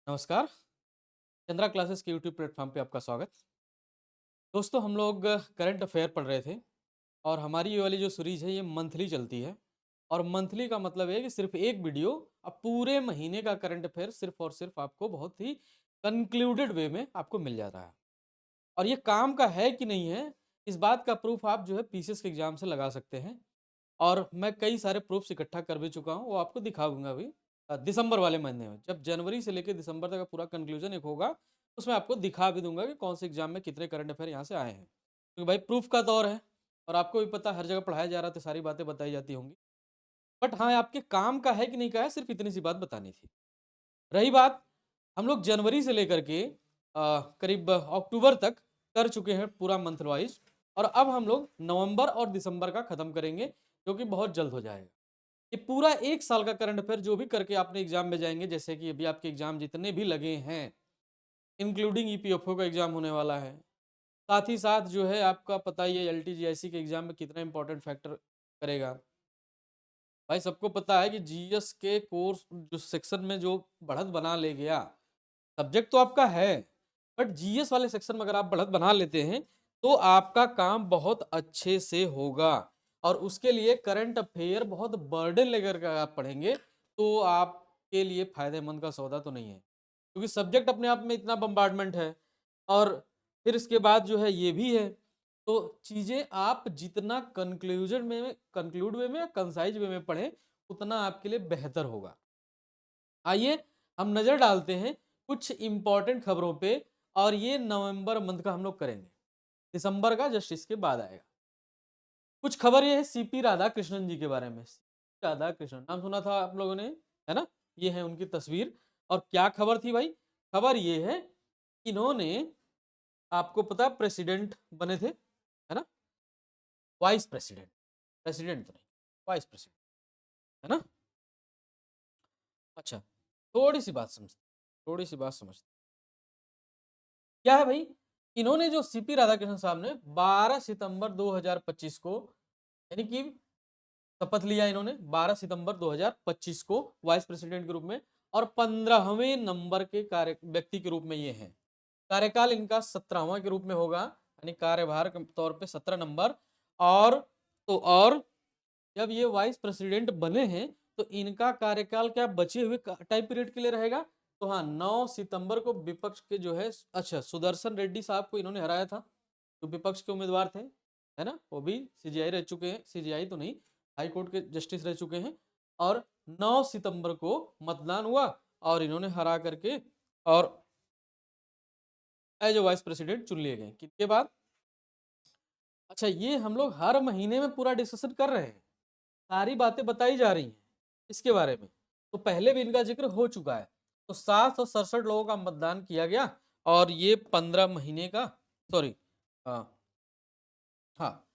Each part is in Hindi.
नमस्कार। चंद्रा क्लासेस के यूट्यूब प्लेटफॉर्म पे आपका स्वागत। दोस्तों, हम लोग करंट अफेयर पढ़ रहे थे और हमारी ये वाली जो सीरीज है ये मंथली चलती है। और मंथली का मतलब है कि सिर्फ एक वीडियो अब पूरे महीने का करंट अफेयर सिर्फ और सिर्फ आपको बहुत ही कंक्लूडेड वे में आपको मिल जाता है। और ये काम का है कि नहीं है, इस बात का प्रूफ आप जो है पीसीएस के एग्जाम से लगा सकते हैं। और मैं कई सारे प्रूफ्स इकट्ठा कर भी चुका हूँ, वो आपको दिखाऊंगा अभी दिसंबर वाले महीने में। जब जनवरी से लेकर दिसंबर तक का पूरा कंक्लूजन एक होगा, उसमें आपको दिखा भी दूंगा कि कौन से एग्जाम में कितने करंट अफेयर यहाँ से आए हैं, क्योंकि भाई प्रूफ का दौर है। और आपको भी पता हर जगह पढ़ाया जा रहा है तो सारी बातें बताई जाती होंगी। बट हाँ, आपके काम का है कि नहीं का है, सिर्फ इतनी सी बात बतानी थी। रही बात, हम लोग जनवरी से लेकर के करीब अक्टूबर तक कर चुके हैं पूरा मंथ वाइज। और अब हम लोग नवंबर और दिसंबर का खत्म करेंगे, जो कि बहुत जल्द हो जाएगा। ये पूरा एक साल का करंट अफेयर जो भी करके आपने एग्जाम में जाएंगे, जैसे कि अभी आपके एग्जाम जितने भी लगे हैं, इंक्लूडिंग ईपीएफओ का एग्जाम होने वाला है। साथ ही साथ जो है आपका पता ही है एलटीजीआईसी के एग्जाम में कितना इंपॉर्टेंट फैक्टर करेगा। भाई सबको पता है कि जीएस के कोर्स जो सेक्शन में जो बढ़त बना ले गया, सब्जेक्ट तो आपका है, बट जीएस वाले सेक्शन में अगर आप बढ़त बना लेते हैं तो आपका काम बहुत अच्छे से होगा। और उसके लिए करंट अफेयर बहुत बर्डन लेकर के आप पढ़ेंगे तो आपके लिए फायदेमंद का सौदा तो नहीं है, क्योंकि सब्जेक्ट अपने आप में इतना बम्बार्डमेंट है। और फिर इसके बाद जो है ये भी है, तो चीजें आप जितना कंक्लूड वे में या कंसाइज वे में पढ़ें, उतना आपके लिए बेहतर होगा। आइए हम नजर डालते हैं कुछ इंपॉर्टेंट खबरों पे। और ये नवंबर मंथ का हम लोग करेंगे, दिसंबर का जस्ट इसके बाद आएगा। कुछ खबर ये है सीपी राधाकृष्णन जी के बारे में। सीपी राधाकृष्णन नाम सुना था आप लोगों ने, है ना? ये है उनकी तस्वीर। और क्या खबर थी भाई? खबर ये है, इन्होंने, आपको पता प्रेसिडेंट बने थे, है ना? वाइस प्रेसिडेंट, प्रेसिडेंट तो नहीं, वाइस प्रेसिडेंट, है ना? अच्छा, थोड़ी सी बात समझते क्या है भाई। इन्होंने जो सीपी राधाकृष्णन साहब ने 12 सितंबर 2025 को, यानी कि शपथ लिया इन्होंने 12 सितंबर 2025 को वाइस प्रेसिडेंट के रूप में। और 15वें नंबर के कार्य व्यक्ति के रूप में ये हैं। कार्यकाल इनका 17वां के रूप में होगा, यानी कार्यभार के तौर पे 17 नंबर। और तो और जब ये वाइस प्रेसिडेंट बने हैं तो इनका कार्यकाल क्या बचे हुए टाइम पीरियड के लिए रहेगा? तो हाँ, 9 सितंबर को विपक्ष के जो है, अच्छा, सुदर्शन रेड्डी साहब को इन्होंने हराया था, जो विपक्ष के उम्मीदवार थे, है ना? वो भी सीजीआई रह चुके हैं, सीजीआई तो नहीं, हाई कोर्ट के जस्टिस रह चुके हैं। और 9 सितंबर को मतदान हुआ और इन्होंने हरा करके और एज ए वाइस प्रेसिडेंट चुन लिए गए। किसके बाद? अच्छा, ये हम लोग हर महीने में पूरा डिस्कशन कर रहे हैं, सारी बातें बताई जा रही हैं इसके बारे में। तो पहले भी इनका जिक्र हो चुका है। तो 767 लोगों का मतदान किया गया और ये 15 महीने का, सॉरी, हाँ हाँ,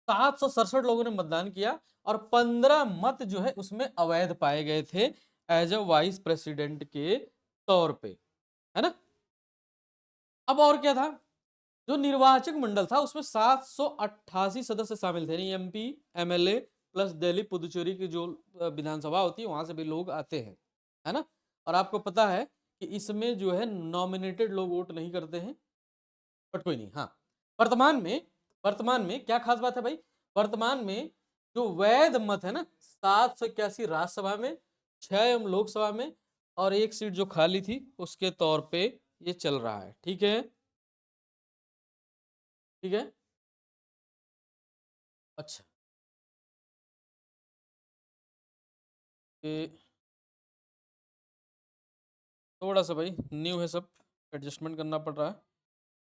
767 लोगों ने मतदान किया और 15 मत जो है उसमें अवैध पाए गए थे एज अ वाइस प्रेसिडेंट के तौर पे, है ना? अब और क्या था? जो निर्वाचक मंडल था उसमें 788 सदस्य शामिल थे, यानी MP, MLA plus Delhi Puducherry की जो विधानसभा होती है वहां से भी लोग आते हैं, है ना? और आपको पता है कि इसमें जो है नॉमिनेटेड लोग वोट नहीं करते हैं, बट कोई नहीं। हाँ, वर्तमान में, वर्तमान में क्या खास बात है भाई? वर्तमान में जो वैध मत है ना, 781 राज्यसभा में, 6 लोकसभा में और एक सीट जो खाली थी उसके तौर पे ये चल रहा है। ठीक है, ठीक है। अच्छा, ये थोड़ा सा भाई न्यू है, सब एडजस्टमेंट करना पड़ रहा है,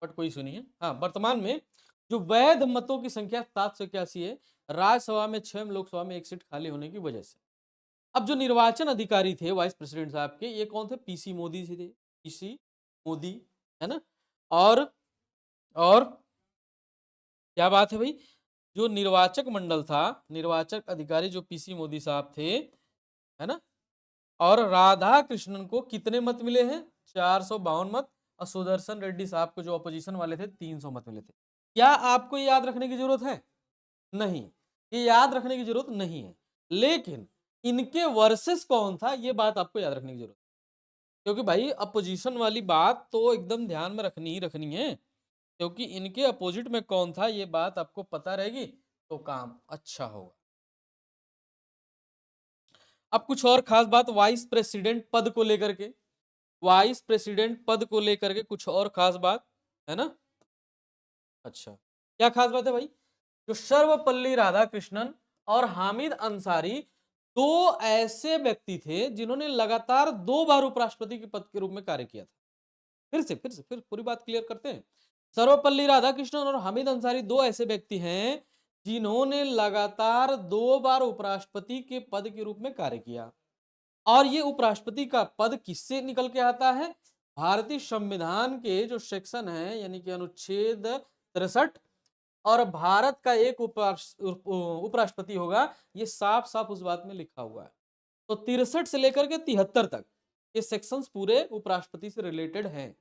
बट कोई इशू नहीं है। हाँ, वर्तमान में जो वैध मतों की संख्या 781 है, राज्यसभा में 6, लोकसभा में एक सीट खाली होने की वजह से। अब जो निर्वाचन अधिकारी थे वाइस प्रेसिडेंट साहब के, ये कौन थे? पीसी मोदी जी थे, पीसी मोदी, है ना? और क्या बात है भाई, जो निर्वाचक मंडल था, निर्वाचक अधिकारी जो पीसी मोदी साहब थे, है ना? और राधा कृष्णन को कितने मत मिले हैं? 452 मत। और सुदर्शन रेड्डी साहब को जो अपोजिशन वाले थे 300 मत मिले थे। क्या आपको ये याद रखने की जरूरत है? नहीं, ये याद रखने की जरूरत नहीं है। लेकिन इनके वर्सेस कौन था, ये बात आपको याद रखने की जरूरत है। क्योंकि भाई अपोजिशन वाली बात तो एकदम ध्यान में रखनी ही रखनी है, क्योंकि इनके अपोजिट में कौन था ये बात आपको पता रहेगी तो काम अच्छा होगा। अब कुछ और खास बात वाइस प्रेसिडेंट पद को लेकर के, वाइस प्रेसिडेंट पद को लेकर के कुछ और खास बात है ना। अच्छा, क्या खास बात है भाई? जो सर्वपल्ली राधाकृष्णन और हामिद अंसारी दो ऐसे व्यक्ति थे जिन्होंने लगातार 2 बार उपराष्ट्रपति के पद के रूप में कार्य किया था। फिर पूरी बात क्लियर करते हैं। सर्वपल्ली राधाकृष्णन और हामिद अंसारी दो ऐसे व्यक्ति हैं जिन्होंने लगातार 2 बार उपराष्ट्रपति के पद के रूप में कार्य किया। और ये उपराष्ट्रपति का पद किससे निकल के आता है? भारतीय संविधान के जो सेक्शन है यानी कि अनुच्छेद 63 और भारत का एक उपराष्ट्रपति होगा, ये साफ साफ उस बात में लिखा हुआ है। तो 63 से लेकर के 73 तक ये सेक्शंस पूरे उपराष्ट्रपति से रिलेटेड हैं।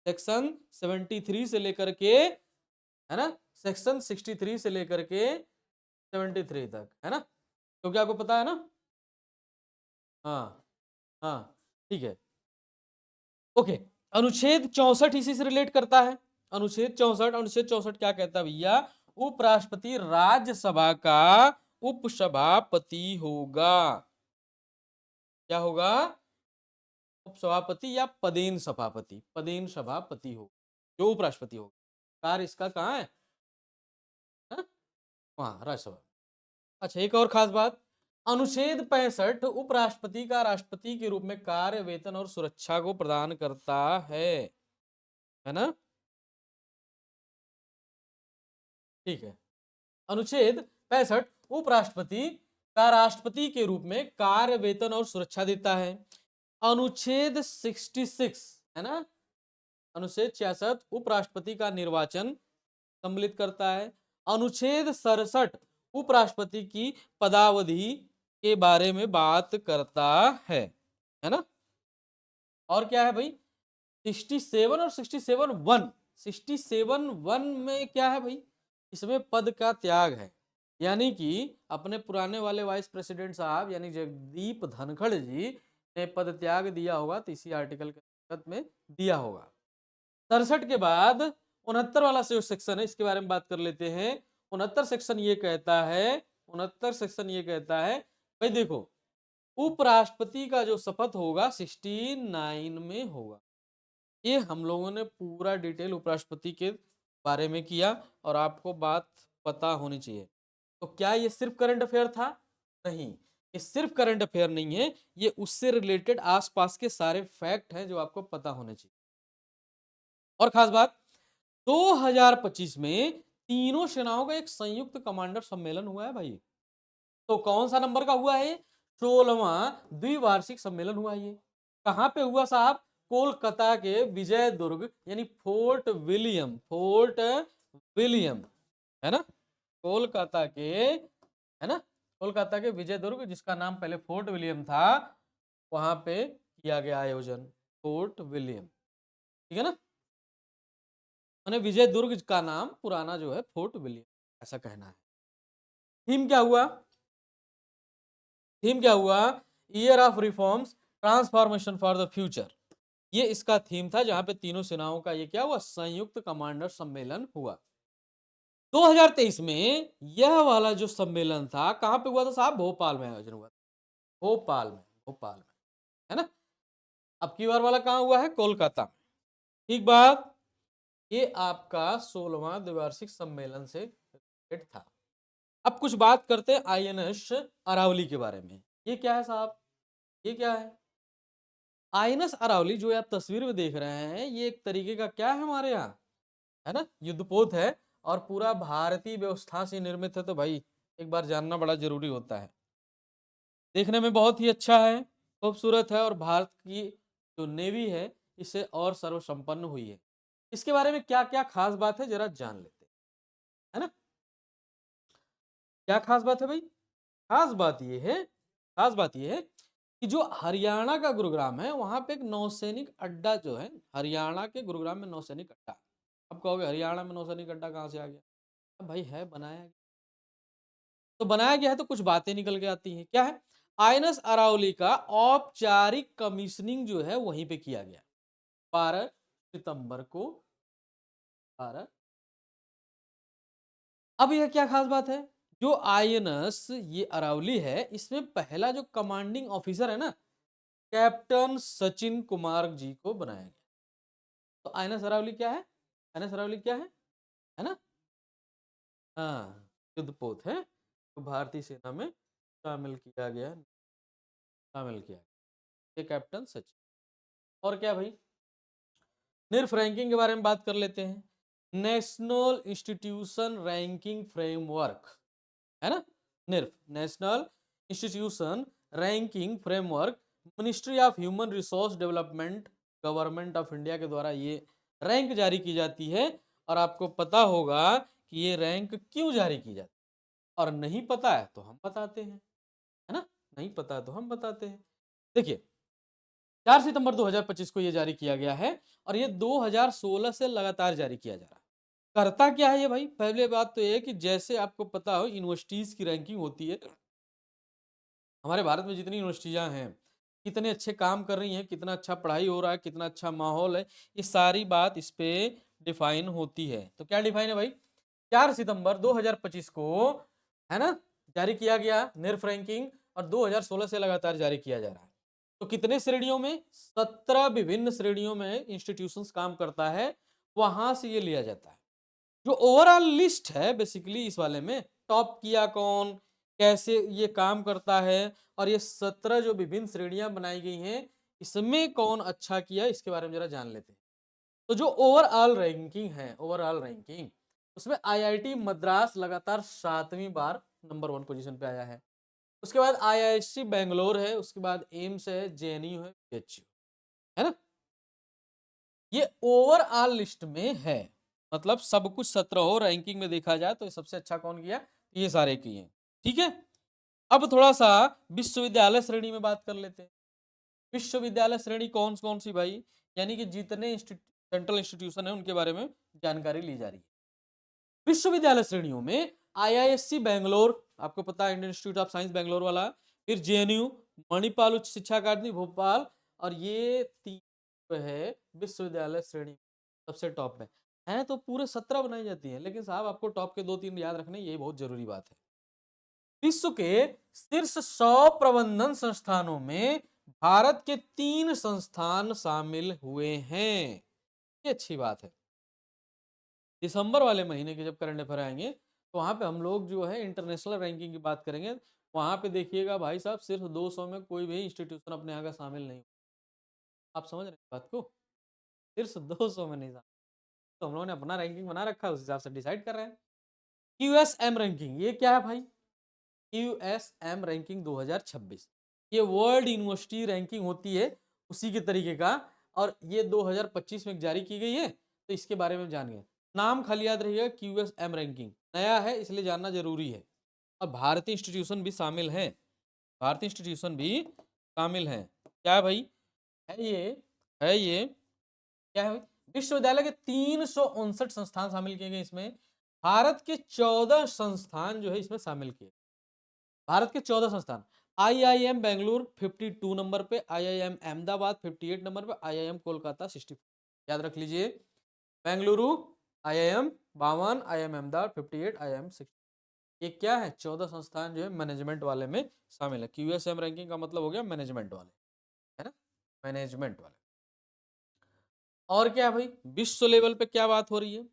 सेक्शन 73 से लेकर के, है ना, सेक्शन 63 से लेकर के 73 तक, है ना, क्योंकि आपको पता है ना। हाँ हाँ, ठीक है, ओके। अनुच्छेद 64 इसी से रिलेट करता है। अनुच्छेद 64 क्या कहता है भैया? उपराष्ट्रपति राज्यसभा का उपसभापति होगा। क्या होगा? उपसभापति या पदेन सभापति हो, जो उपराष्ट्रपति होगा। कार्य इसका कहाँ है? हाँ? वहां राज्यसभा। अच्छा, एक और खास बात, अनुच्छेद 65 उपराष्ट्रपति का राष्ट्रपति के रूप में कार्य, वेतन और सुरक्षा को प्रदान करता है ना। ठीक है, अनुच्छेद 65 उपराष्ट्रपति का राष्ट्रपति के रूप में कार्य, वेतन और सुरक्षा देता है। अनुच्छेद 66, है ना, अनुच्छेद 66 उपराष्ट्रपति का निर्वाचन सम्मिलित करता है। अनुच्छेद 67 उपराष्ट्रपति की पदावधि के बारे में बात करता है ना। और क्या है भाई? 67 और 67(1), 67(1) में क्या है भाई? इसमें पद का त्याग है, यानी कि अपने पुराने वाले वाइस प्रेसिडेंट साहब यानी जगदीप धनखड़ जी ने पद त्याग दिया होगा, तो इसी आर्टिकल के तहत में दिया होगा। 67 के बाद 69 वाला जो सेक्शन है इसके बारे में बात कर लेते हैं। 69 सेक्शन ये कहता है, 69 सेक्शन ये कहता है भाई देखो, उपराष्ट्रपति का जो शपथ होगा 69 में होगा। ये हम लोगों ने पूरा डिटेल उपराष्ट्रपति के बारे में किया और आपको बात पता होनी चाहिए। तो क्या ये सिर्फ करंट अफेयर था? नहीं, ये सिर्फ करंट अफेयर नहीं है, ये उससे रिलेटेड आसपास के सारे फैक्ट हैं जो आपको पता होने चाहिए। और खास बात, 2025 में तीनों सेनाओं का एक संयुक्त कमांडर सम्मेलन हुआ है भाई। तो कौन सा नंबर का हुआ है? 16वां द्विवार्षिक सम्मेलन हुआ है। ये कहां पे हुआ साहब? कोलकाता के विजय दुर्ग यानी फोर्ट विलियम, है ना, कोलकाता के, है ना, कोलकाता के विजय दुर्ग, जिसका नाम पहले फोर्ट विलियम था, वहां पे किया गया आयोजन, फोर्ट विलियम। ठीक है ना, मैंने विजय दुर्ग का नाम पुराना जो है फोर्ट विलियम, ऐसा कहना है। थीम क्या हुआ? थीम क्या हुआ? Year of reforms, transformation for the future. ये इसका थीम था, जहां पे तीनों सेनाओं का ये क्या हुआ? संयुक्त कमांडर सम्मेलन हुआ। 2023 में यह वाला जो सम्मेलन था कहां पे हुआ था साहब? भोपाल में आयोजन हुआ था। भोपाल में, है ना। अब की बार वाला कहां हुआ है? कोलकाता में। ठीक बात, ये आपका 16वां द्विवार्षिक सम्मेलन से रिलेटेड था। अब कुछ बात करते हैं आईएनएस अरावली के बारे में। ये क्या है साहब? ये क्या है? आईएनएस अरावली जो आप तस्वीर में देख रहे हैं, ये एक तरीके का क्या है हमारे यहाँ, है ना, युद्धपोत है और पूरा भारतीय व्यवस्था से निर्मित है। तो भाई एक बार जानना बड़ा जरूरी होता है। देखने में बहुत ही अच्छा है, खूबसूरत है और भारत की जो नेवी है इससे और सर्वसंपन्न हुई है। इसके बारे में क्या क्या खास बात है जरा जान लेते हैं, है ना। क्या खास बात है भाई? खास बात ये है, खास बात ये है कि जो हरियाणा का गुरुग्राम है वहां पे एक नौसैनिक अड्डा जो है, हरियाणा के गुरुग्राम में नौसैनिक अड्डा। अब कहोगे हरियाणा में नौसैनिक अड्डा कहां से आ गया? अब भाई है, बनाया गया। तो बनाया गया है तो कुछ बातें निकल के आती हैं। क्या है? आईएनएस अरावली का औपचारिक कमीशनिंग जो है वहीं पे किया गया 12 सितंबर को 12। अब यह क्या खास बात है, जो आईएनएस ये अरावली है, इसमें पहला जो कमांडिंग ऑफिसर है ना, कैप्टन सचिन कुमार जी को बनाया गया। तो आईएनएस अरावली क्या है, आईएनएस अरावली क्या है ना, हाँ, युद्धपोत है, तो भारतीय सेना में शामिल किया ये कैप्टन सचिन। और क्या भाई, निर्फ रैंकिंग के बारे में बात कर लेते हैं। नेशनल इंस्टीट्यूशन रैंकिंग फ्रेमवर्क है ना, NIRF national institution ranking framework, ministry of human resource development, government of India के द्वारा ये रैंक जारी की जाती है। और आपको पता होगा कि ये रैंक क्यों जारी की जाती है, और नहीं पता है तो हम बताते हैं, है ना, नहीं पता है तो हम बताते हैं। देखिए 4 सितंबर 2025 को ये जारी किया गया है, और ये 2016 से लगातार जारी किया जा रहा है। करता क्या है ये भाई, पहले बात तो ये है कि जैसे आपको पता हो यूनिवर्सिटीज की रैंकिंग होती है, हमारे भारत में जितनी यूनिवर्सिटियां हैं, कितने अच्छे काम कर रही हैं, कितना अच्छा पढ़ाई हो रहा है, कितना अच्छा माहौल है, ये सारी बात इस पे डिफाइन होती है। तो क्या डिफाइन है भाई, 4 सितंबर 2025 को है ना जारी किया गया निर्फ रैंकिंग, और 2016 से लगातार जारी किया जा रहा है। तो कितने श्रेणियों में, 17 विभिन्न श्रेणियों में इंस्टीट्यूशंस काम करता है, वहां से ये लिया जाता है। जो ओवरऑल लिस्ट है बेसिकली इस वाले में, टॉप किया कौन, कैसे ये काम करता है, और ये 17 जो विभिन्न श्रेणियां बनाई गई हैं, इसमें कौन अच्छा किया, इसके बारे में जरा जान लेते हैं। तो जो ओवरऑल रैंकिंग है, ओवरऑल रैंकिंग, उसमें आईआईटी मद्रास लगातार 7वीं बार नंबर 1 पोजीशन पे आया है। उसके बाद आईआईएससी बेंगलोर है, उसके बाद एम्स है, जेएनयू है, बीएचयू है ना। ये ओवरऑल लिस्ट में है, मतलब सब कुछ 17 हो, रैंकिंग में देखा जाए तो सबसे अच्छा कौन किया, ये सारे किए, ठीक है। अब थोड़ा सा विश्वविद्यालय श्रेणी में बात कर लेते हैं। विश्वविद्यालय श्रेणी कौन कौन सी भाई, यानी कि जितने सेंट्रल इंस्टीट्यूशन है उनके बारे में जानकारी ली जा रही है। विश्वविद्यालय श्रेणियों में आईआईएससी बेंगलोर, आपको पता है Indian institute of science Bangalore वाला, फिर जेएनयू, मणिपाल उच्च शिक्षा अकादमी भोपाल, और ये तीन जो है विश्वविद्यालय श्रेणी सबसे टॉप में है। तो पूरे 17 बनाई जाती है, लेकिन साहब आपको टॉप के 2-3 याद रखने, ये बहुत जरूरी बात है। विश्व के शीर्ष 100 प्रबंधन संस्थानों में भारत के 3 संस्थान शामिल हुए हैं, ये अच्छी बात है। दिसंबर वाले महीने के जब करंट अफेयर आएंगे, तो वहां पे हम लोग जो है इंटरनेशनल रैंकिंग की बात करेंगे। वहां पे देखिएगा भाई साहब, सिर्फ 200 में कोई भी इंस्टीट्यूशन अपने यहाँ का शामिल नहीं। आप समझ रहे हैं बात को, सिर्फ 200 में नहीं शामिल, तो हम लोगों ने अपना रैंकिंग बना रखा है, उस हिसाब से डिसाइड कर रहे हैं। क्यूएसएम रैंकिंग, ये क्या है भाई, क्यूएसएम रैंकिंग 2026, ये वर्ल्ड यूनिवर्सिटी रैंकिंग होती है उसी के तरीके का, और ये 2025 में जारी की गई है, तो इसके बारे में जानिए। नाम खाली याद रहिएगा, क्यूएसएम रैंकिंग नया है इसलिए जानना जरूरी है। और भारतीय इंस्टीट्यूशन भी शामिल है, भारतीय इंस्टीट्यूशन भी शामिल है। क्या है भाई, है ये क्या है भाई, विश्वविद्यालय के 359 संस्थान शामिल किए गए इसमें। भारत के 14 संस्थान जो है इसमें शामिल किए, भारत के 14 संस्थान। आईआईएम बेंगलुरु 52 नंबर पे, आईआईएम अहमदाबाद 58 नंबर पे, आईआईएम कोलकाता 64, याद रख लीजिए। Bengaluru IIM 52, IIM Ahmedabad 58, IIM 60, ये क्या है, 14 संस्थान जो है मैनेजमेंट वाले में शामिल है। क्यूएसएम रैंकिंग का मतलब हो गया मैनेजमेंट वाले, है ना, मैनेजमेंट वाले। और क्या भाई, विश्व लेवल पे क्या बात हो रही है,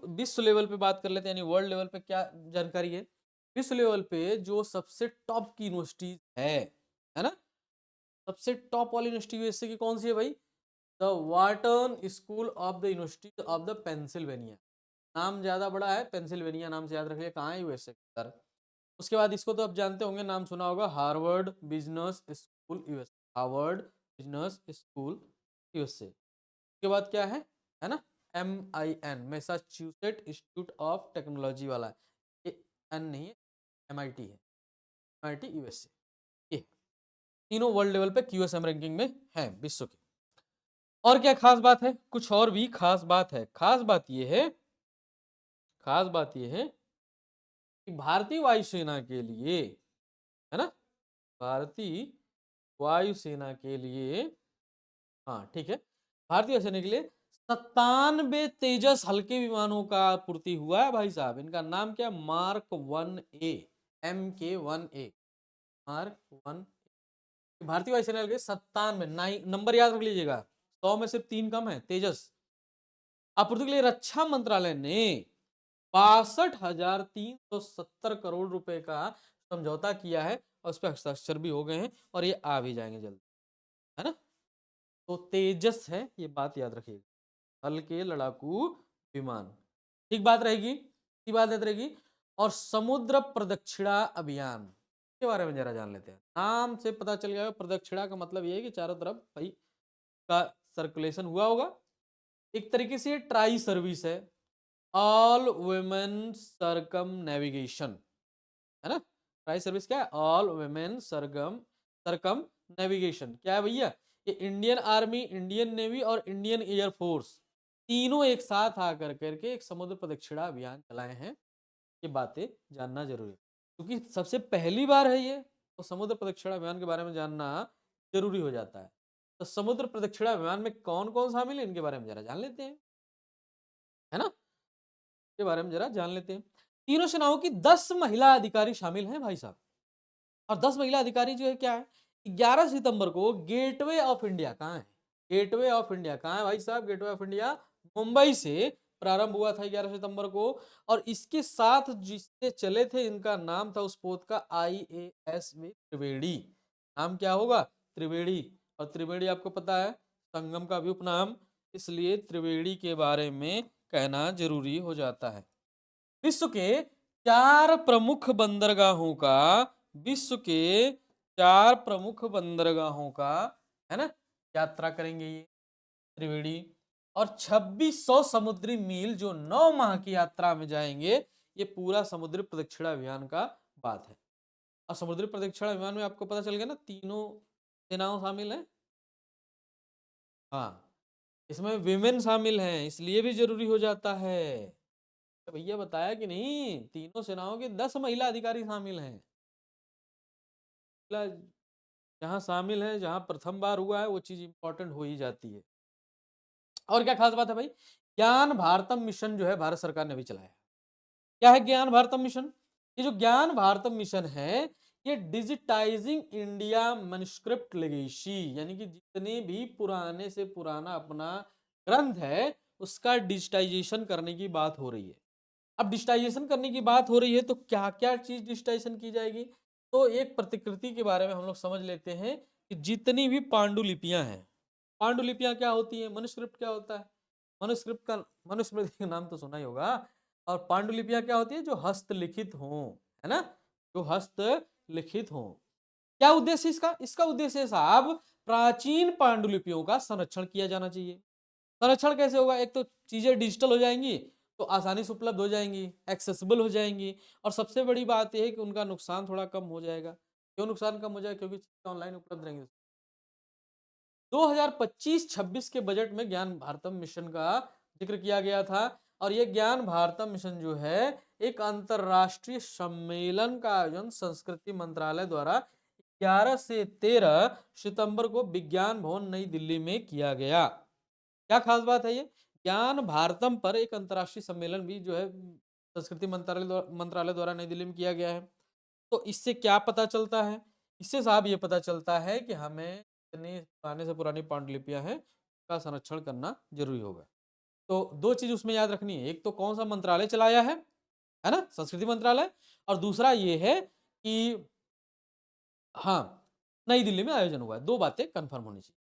विश्व लेवल पे बात कर लेते हैं, यानी वर्ल्ड लेवल पे क्या जानकारी है। विश्व लेवल पे जो सबसे टॉप की यूनिवर्सिटी है ना, सबसे टॉप वाली यूनिवर्सिटी यूएसए की कौन सी है भाई, द वाटर्न school of the university of the Pennsylvania. नाम ज्यादा बड़ा है, पेंसिल्वेनिया नाम से याद रखिए, कहाँ है, यूएसए के अंदर। उसके बाद इसको तो आप जानते होंगे, नाम सुना होगा, Harvard business school USA, Harvard business school USA. उसके बाद क्या है ना, MIN, Massachusetts institute of technology वाला है, ये एन नहीं है, MIT है, MIT यूएसए। ये तीनों वर्ल्ड लेवल पे क्यूएसएम रैंकिंग में है विश्व के। और क्या खास बात है, कुछ और भी खास बात है। खास बात ये है कि भारतीय वायुसेना के लिए, है ना, भारतीय वायुसेना के लिए, हाँ ठीक है, भारतीय वायुसेना के लिए 97 तेजस हल्के विमानों का आपूर्ति हुआ है भाई साहब। इनका नाम क्या है? Mark 1A, MK1A, mark 1। भारतीय वायुसेना के 97, नंबर याद रख लीजिएगा, 100 में सिर्फ 3 कम है, तेजस। आपूर्ति के लिए रक्षा मंत्रालय ने 62,370 करोड़ रुपए का समझौता किया है और उस पर हस्ताक्षर भी हो गए हैं और ये आ भी जाएंगे जल्द, है ना। तो तेजस है, ये बात याद रखिएगा, हल्के लड़ाकू विमान। ठीक बात रहेगी, ठीक बात याद रहेगी। और समुद्र प्रदक्षिणा अभियान के बारे में जरा जान लेते हैं। नाम से पता चल गया, प्रदक्षिणा का मतलब ये है कि चारों तरफ भाई का सर्कुलेशन हुआ होगा। एक तरीके से ट्राई सर्विस है, ऑल वुमेन सरकम नेविगेशन, है ना। ट्राई सर्विस क्या है? All women circumnavigation. क्या है भैया? ये इंडियन आर्मी, इंडियन नेवी और इंडियन एयरफोर्स तीनों एक साथ आकर करके एक समुद्र प्रदक्षिणा अभियान चलाए हैं। ये बातें जानना जरूरी है क्योंकि सबसे पहली बार है ये, तो समुद्र प्रदक्षिणा अभियान के बारे में जानना जरूरी हो जाता है। तो समुद्र प्रदक्षिणा अभियान में कौन कौन शामिल है, इनके बारे में जरा जान लेते हैं, है ना। के बारे में जरा जान लेते हैं। तीनों सेनाओं की 10 महिला अधिकारी शामिल हैं भाई साहब। और 10 महिला अधिकारी जो है क्या है, 11 सितंबर को गेटवे ऑफ इंडिया कहाँ है? गेटवे ऑफ इंडिया कहाँ है भाई साहब? गेटवे ऑफ इंडिया मुंबई से प्रारंभ हुआ था 11 सितंबर को। और इसके साथ जिससे चले थे, इनका नाम था उस पोत का IAS में त्रिवेणी। नाम क्या होगा? त्रिवेणी। और त्रिवेणी आपको पता है संगम का भी उपनाम, इसलिए त्रिवेणी के बारे में कहना जरूरी हो जाता है। विश्व के 4 प्रमुख बंदरगाहों का, विश्व के 4 प्रमुख बंदरगाहों का, है ना, यात्रा करेंगे ये त्रिवेणी। और 2600 समुद्री मील जो 9 माह की यात्रा में जाएंगे, ये पूरा समुद्री प्रदक्षिणा अभियान का बात है। और समुद्री प्रदक्षिणा अभियान में आपको पता चल गया ना, तीनों सेनाओं शामिल है। हाँ, इसमें विमेन शामिल हैं, इसलिए भी जरूरी हो जाता है। तो भैया बताया कि नहीं, तीनों सेनाओं के 10 महिला अधिकारी शामिल हैं। जहां शामिल है, जहां प्रथम बार हुआ है, वो चीज इंपॉर्टेंट हो ही जाती है। और क्या खास बात है भाई? ज्ञान भारतम मिशन जो है भारत सरकार ने भी चलाया। क्या है ज्ञान भारतम मिशन? ये जो ज्ञान भारतम मिशन है, ये डिजिटाइजिंग इंडिया मैन्युस्क्रिप्ट लेगेसी, यानी कि जितने भी पुराने से पुराना अपना ग्रंथ है, उसका डिजिटाइजेशन करने की बात हो रही है। अब डिजिटाइजेशन करने की बात हो रही है, तो क्या क्या चीज डिजिटाइजेशन की जाएगी? तो एक प्रतिकृति के बारे में हम लोग समझ लेते हैं कि जितनी भी पांडुलिपियां हैं, पांडुलिपियां क्या होती है, मनुस्क्रिप्ट क्या होता है? मनुस्क्रिप्ट का, मनुस्मृति का नाम तो सुना ही होगा। और पांडुलिपियां क्या होती है? जो हस्तलिखित हों, है ना, जो हस्तलिखित हों। क्या उद्देश्य इसका? इसका उद्देश्य है साहब, प्राचीन पांडुलिपियों का संरक्षण किया जाना चाहिए। संरक्षण कैसे होगा? एक तो चीजें डिजिटल हो जाएंगी, तो आसानी से उपलब्ध हो जाएंगी, एक्सेसिबल हो जाएंगी। और सबसे बड़ी बात यह है कि उनका नुकसान थोड़ा कम हो जाएगा। क्यों नुकसान कम हो जाएगा? क्योंकि चीजें ऑनलाइन उपलब्ध रहेंगी। 2025-26 के बजट में ज्ञान भारतम मिशन का जिक्र किया गया था। और यह ज्ञान भारतम मिशन जो है, एक अंतरराष्ट्रीय सम्मेलन का आयोजन संस्कृति मंत्रालय द्वारा 11 से 13 सितंबर को विज्ञान भवन नई दिल्ली में किया गया। क्या खास बात है ये? ज्ञान भारतम पर एक अंतरराष्ट्रीय सम्मेलन भी जो है संस्कृति मंत्रालय द्वारा नई दिल्ली में किया गया है। तो इससे क्या पता चलता है? इससे साहब ये पता चलता है कि हमें इतनी पुराने से पुरानी पांडुलिपियां हैं, का संरक्षण करना जरूरी होगा। तो दो चीज उसमें याद रखनी है, एक तो कौन सा मंत्रालय चलाया है ना, संस्कृति मंत्रालय। और दूसरा ये है कि हाँ, नई दिल्ली में आयोजन हुआ है। दो बातें कंफर्म होनी चाहिए।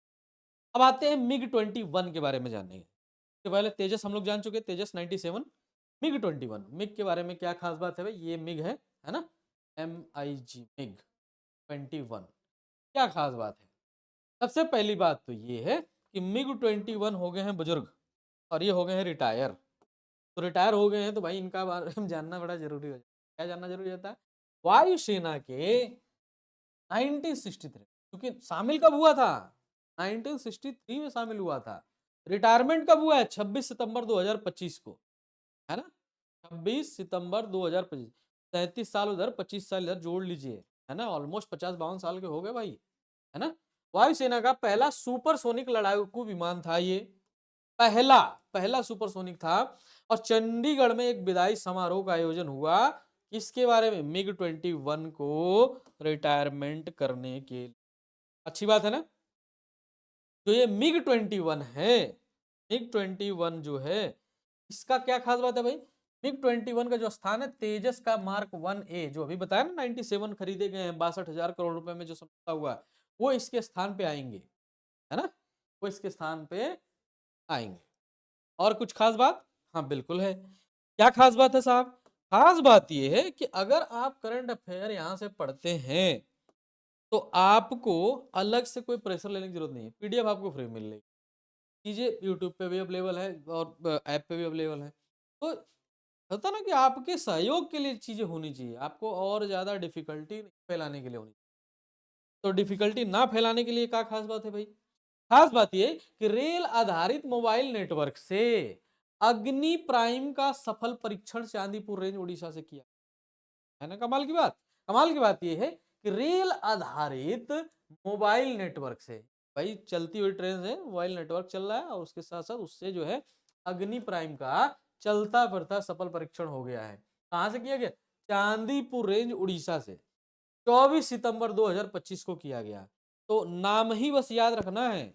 अब आते हैं MiG-21 के बारे में जानने। इससे पहले तेजस हम लोग जान चुके, तेजस 97। MiG-21, मिग के बारे में क्या खास बात है भाई? ये मिग है ना, MiG, MiG-21। क्या खास बात है? सबसे पहली बात तो ये है कि MiG-21 हो गए हैं बुजुर्ग और ये हो गए हैं रिटायर। तो रिटायर हो गए हैं तो भाई इनका बारे में जानना बड़ा जरूरी हो जाता है। क्या जानना जरूरी होता है? वायुसेना के 1963, क्योंकि शामिल कब हुआ था? 1963 में शामिल हुआ था। रिटायरमेंट कब हुआ है? 26 सितंबर 2025 को, है ना, 26 सितंबर 2025। 37 साल उधर, 25 साल इधर, जोड़ लीजिए। है ना, ऑलमोस्ट 50-52 साल के हो गए भाई, है ना। वायुसेना का पहला सुपरसोनिक लड़ाकू विमान था ये, पहला पहला सुपरसोनिक था। और चंडीगढ़ में एक विदाई समारोह का आयोजन हुआ, किसके बारे में, मिग 21 को रिटायरमेंट करने के लिए। अच्छी बात है ना। तो ये मिग 21 है, मिग 21 जो है, इसका क्या खास बात है भाई। मिग 21 का जो स्थान है, तेजस का मार्क 1A, जो अभी बताया ना 97 खरीदे गए हैं 62,000 करोड़ रुपए में, जो समझौता हुआ, वो इसके स्थान पे आएंगे, है ना, वो इसके स्थान पे आएंगे। और कुछ खास बात, हाँ बिल्कुल है। क्या खास बात है साहब, खास बात ये है कि अगर आप करंट अफेयर यहां से पढ़ते हैं तो आपको अलग से कोई प्रेशर लेने की जरूरत नहीं है, पीडीएफ आपको फ्री मिल रही, चीजें यूट्यूब पे भी अवेलेबल है और ऐप पे भी अवेलेबल है। तो होता ना कि आपके सहयोग के लिए चीजें होनी चाहिए, आपको और ज्यादा डिफिकल्टी फैलाने के लिए होनी, तो डिफिकल्टी ना फैलाने के लिए क्या खास बात है भाई। खास बात ये कि रेल आधारित मोबाइल नेटवर्क से अग्नि प्राइम का सफल परीक्षण चांदीपुर रेंज उड़ीसा से किया, है ना। कमाल की बात, कमाल की बात ये है कि रेल आधारित मोबाइल नेटवर्क से, भाई चलती हुई ट्रेन से मोबाइल नेटवर्क चल रहा है और उसके साथ साथ उससे जो है अग्नि प्राइम का चलता फिरता सफल परीक्षण हो गया है। कहां से किया गया, चांदीपुर रेंज उड़ीसा से 24 सितंबर 2025 को किया गया। तो नाम ही बस याद रखना है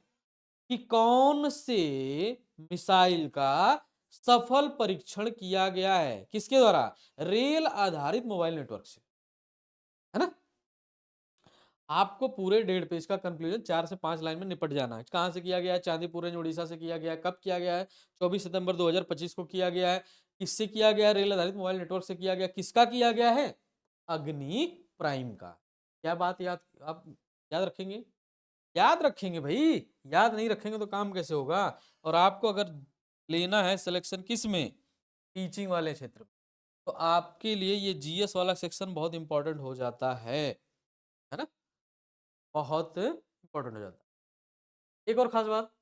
कि कौन से मिसाइल का सफल परीक्षण किया गया है, किसके द्वारा, रेल आधारित मोबाइल नेटवर्क से, है ना। आपको पूरे 1.5 पेज का कंक्लूजन 4 से 5 लाइन में निपट जाना है। कहां से किया गया है, चांदीपुर रेंज उड़ीसा से किया गया है, कब किया गया है, 24 सितंबर 2025 को किया गया है, किससे किया गया है, रेल आधारित मोबाइल नेटवर्क से किया गया, किसका किया गया है, अग्नि प्राइम का। क्या बात याद, आप याद रखेंगे, याद रखेंगे भाई, याद नहीं रखेंगे तो काम कैसे होगा। और आपको अगर लेना है सिलेक्शन किस में, टीचिंग वाले क्षेत्र में, तो आपके लिए ये जीएस वाला सेक्शन बहुत इंपॉर्टेंट हो जाता है ना, बहुत इंपॉर्टेंट हो जाता है। एक और खास बात,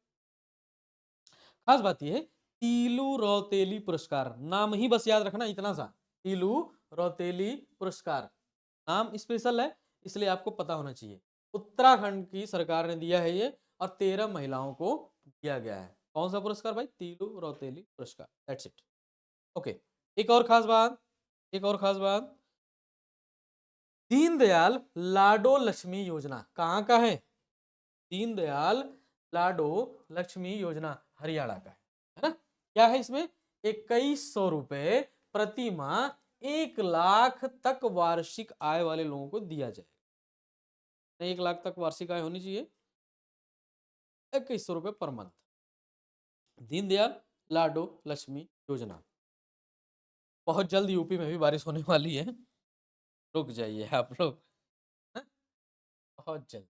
खास बात ये है, तीलू रौतेली पुरस्कार, नाम ही बस याद रखना इतना सा, तीलू रौतेली पुरस्कार, नाम स्पेशल है इसलिए आपको पता होना चाहिए। उत्तराखंड की सरकार ने दिया है ये, और 13 महिलाओं को दिया गया है। कौन सा पुरस्कार भाई, तीलू रौतेली पुरस्कार, दैट्स इट। ओके, एक और खास बात, एक और खास बात, दीनदयाल लाडो लक्ष्मी योजना कहाँ का है, दीनदयाल लाडो लक्ष्मी योजना हरियाणा का है ना। क्या है इसमें, 2100 रुपए प्रति माह 1 लाख तक वार्षिक आय वाले लोगों को दिया जाएगा। 1 लाख तक वार्षिक आय होनी चाहिए, 2100 रुपए पर मंथ, दीनदयाल लाडो लक्ष्मी योजना। बहुत जल्द यूपी में भी बारिश होने वाली है, रुक जाइए आप लोग, हाँ? बहुत जल्द,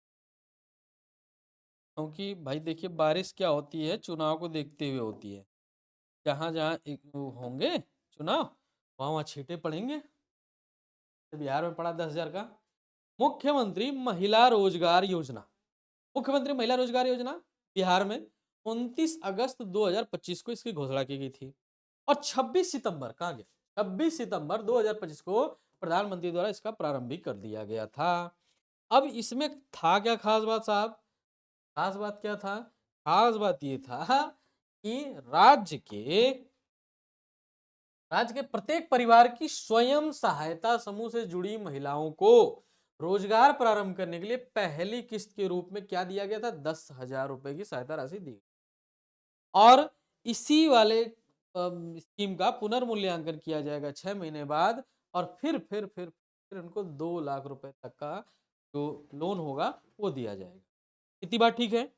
क्योंकि भाई देखिए बारिश क्या होती है, चुनाव को देखते हुए होती है। जहां जहां वो होंगे चुनाव, वहां वहां छींटे पड़ेंगे। बिहार में पड़ा 10,000 का। मुख्यमंत्री महिला रोजगार योजना, मुख्यमंत्री महिला रोजगार योजना बिहार में 29 अगस्त 2025 को इसकी घोषणा की गई थी, और 26 सितंबर कहाँ गया, 26 सितंबर 2025 को प्रधानमंत्री द्वारा इसका प्रारंभ भी कर दिया गया था। अब इसमें था क्या खास बात साहब, खास बात क्या था, खास बात ये था कि राज्य के प्रत्येक परिवार की स्वयं सहायता समूह से जुड़ी महिलाओं को रोजगार प्रारंभ करने के लिए पहली किस्त के रूप में क्या दिया गया था, 10,000 रुपए की सहायता राशि दी, और इसी वाले स्कीम का पुनर्मूल्यांकन किया जाएगा 6 महीने बाद, और फिर उनको 2 लाख रुपए तक का जो लोन होगा वो दिया जाएगा। इतनी बात ठीक है।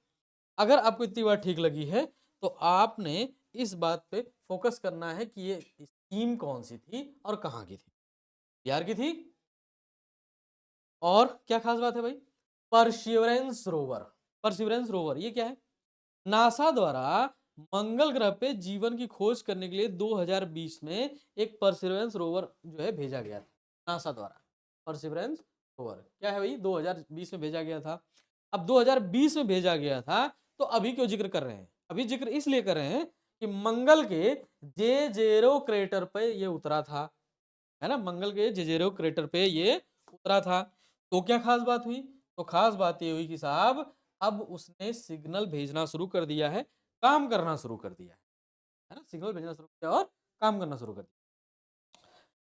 अगर आपको इतनी बात ठीक लगी है तो आपने इस बात पे फोकस करना है कि ये स्कीम कौन सी थी और कहाँ की थी, बिहार की थी। और क्या खास बात है भाई, परसिवरेंस रोवर, परसिवरेंस रोवर ये क्या है, नासा द्वारा मंगल ग्रह पे जीवन की खोज करने के लिए 2020 में एक परसिवरेंस रोवर जो है भेजा गया था नासा द्वारा। परसिवरेंस रोवर क्या है भाई, 2020 में भेजा गया था। अब 2020 में भेजा गया था तो अभी क्यों जिक्र कर रहे हैं, अभी जिक्र इसलिए कर रहे हैं कि मंगल के जेजेरो क्रेटर पे ये उतरा था, है ना, मंगल के जेजेरो क्रेटर पे ये उतरा था। तो क्या खास बात हुई? तो खास बात ये हुई कि साहब अब उसने सिग्नल भेजना शुरू कर दिया है, काम करना शुरू कर दिया है ना? सिग्नल भेजना शुरू किया और काम करना शुरू कर दिया।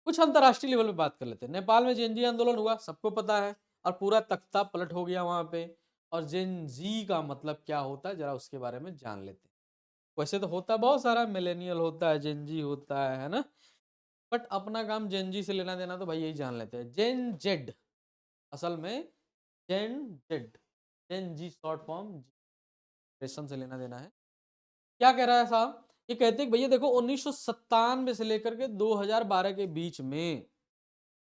कुछ अंतर्राष्ट्रीय लेवल पे बात कर लेते हैं। नेपाल में जेन ज़ी आंदोलन हुआ, सबको पता है और पूरा तख्ता पलट हो गया वहाँ पे। और जेन ज़ी का मतलब क्या होता है, ज़रा उसके बारे में जान लेते हैं। वैसे तो होता बहुत सारा, मिलेनियल होता है, जेन ज़ी होता है ना? बट अपना काम जेन ज़ी से लेना देना तो भाई यही जान लेते हैं। जेन ज़ेड असल में जेन ज़ेड, जेन ज़ी शॉर्ट फॉर्म जनरेशन से लेना देना है। क्या कह रहा है साहब? ये कहते हैं कि भैया देखो 1997 से लेकर के 2012 के बीच में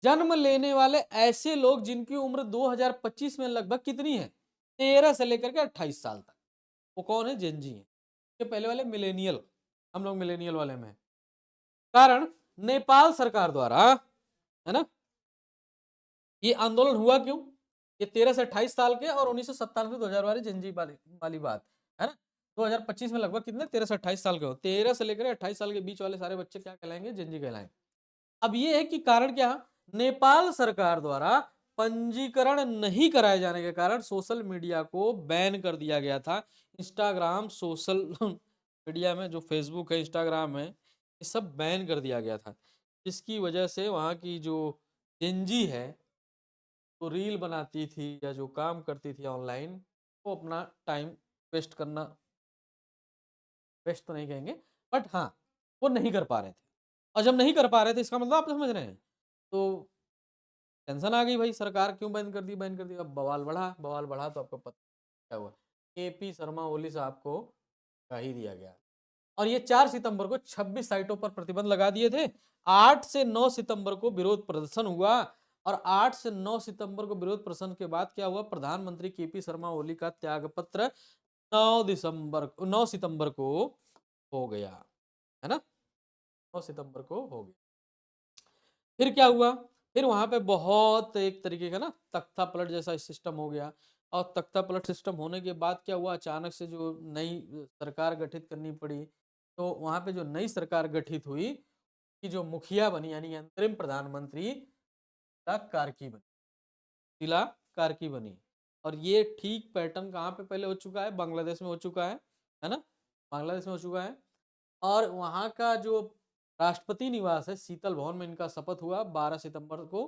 जन्म लेने वाले ऐसे लोग जिनकी उम्र 2025 में लगभग कितनी है? 13 से लेकर के 28 साल तक। वो कौन है? जेन ज़ी हैं। ये पहले वाले मिलेनियल, हम लोग मिलेनियल वाले में हैं। कारण नेपाल सरकार द्वारा, है ना? ये आंदोलन हुआ क्यों? ये 13 से 28 साल के और 1997 से 2000 वाले जेन ज़ी वाली वाली बात, है ना? 2025 में लगभग कितने 13 से 28 साल के हो। 13 से लेकर 28 साल के बीच वाले सारे बच्चे क्या कहलाएंगे? जेन ज़ी कहलाएंगे। अब ये है कि कारण क्या? नेपाल सरकार द्वारा पंजीकरण नहीं कराए जाने के कारण सोशल मीडिया को बैन कर दिया गया था। इंस्टाग्राम, सोशल मीडिया में जो फेसबुक है, इंस्टाग्राम है, ये सब बैन कर दिया गया था। जिसकी वजह से वहाँ की जो जेनजी है, जो रील बनाती थी या जो काम करती थी ऑनलाइन, वो अपना टाइम वेस्ट करना, वेस्ट तो नहीं कहेंगे, बट हाँ, वो नहीं कर पा रहे थे। और जब नहीं कर पा रहे थे इसका मतलब आप समझ रहे हैं? तो टेंशन आ गई भाई, सरकार क्यों बैन कर दी, बैन कर दी। अब बवाल बढ़ा तो आपको पता क्या हुआ। केपी शर्मा ओली साहब को हटा ही दिया गया और ये 4 सितंबर को 26 साइटों पर प्रतिबंध लगा दिए थे। 8 से 9 सितंबर को विरोध प्रदर्शन हुआ और 8 से 9 सितंबर को विरोध प्रदर्शन के बाद क्या हुआ? प्रधानमंत्री केपी शर्मा ओली का त्यागपत्र 9 सितंबर को हो गया, है ना? 9 सितंबर को हो गया। फिर क्या हुआ? फिर वहाँ पे बहुत एक तरीके का ना तख्ता पलट जैसा सिस्टम हो गया और तख्ता पलट सिस्टम होने के बाद क्या हुआ? अचानक से जो नई सरकार गठित करनी पड़ी, तो वहाँ पे जो नई सरकार गठित हुई, कि जो मुखिया बनी यानी अंतरिम प्रधानमंत्री शीला कार्की बनी, शीला कार्की बनी। और ये ठीक पैटर्न कहाँ पे पहले हो चुका है? बांग्लादेश में हो चुका है ना? बांग्लादेश में हो चुका है। और वहाँ का जो राष्ट्रपति निवास है शीतल भवन में इनका शपथ हुआ 12 सितंबर को,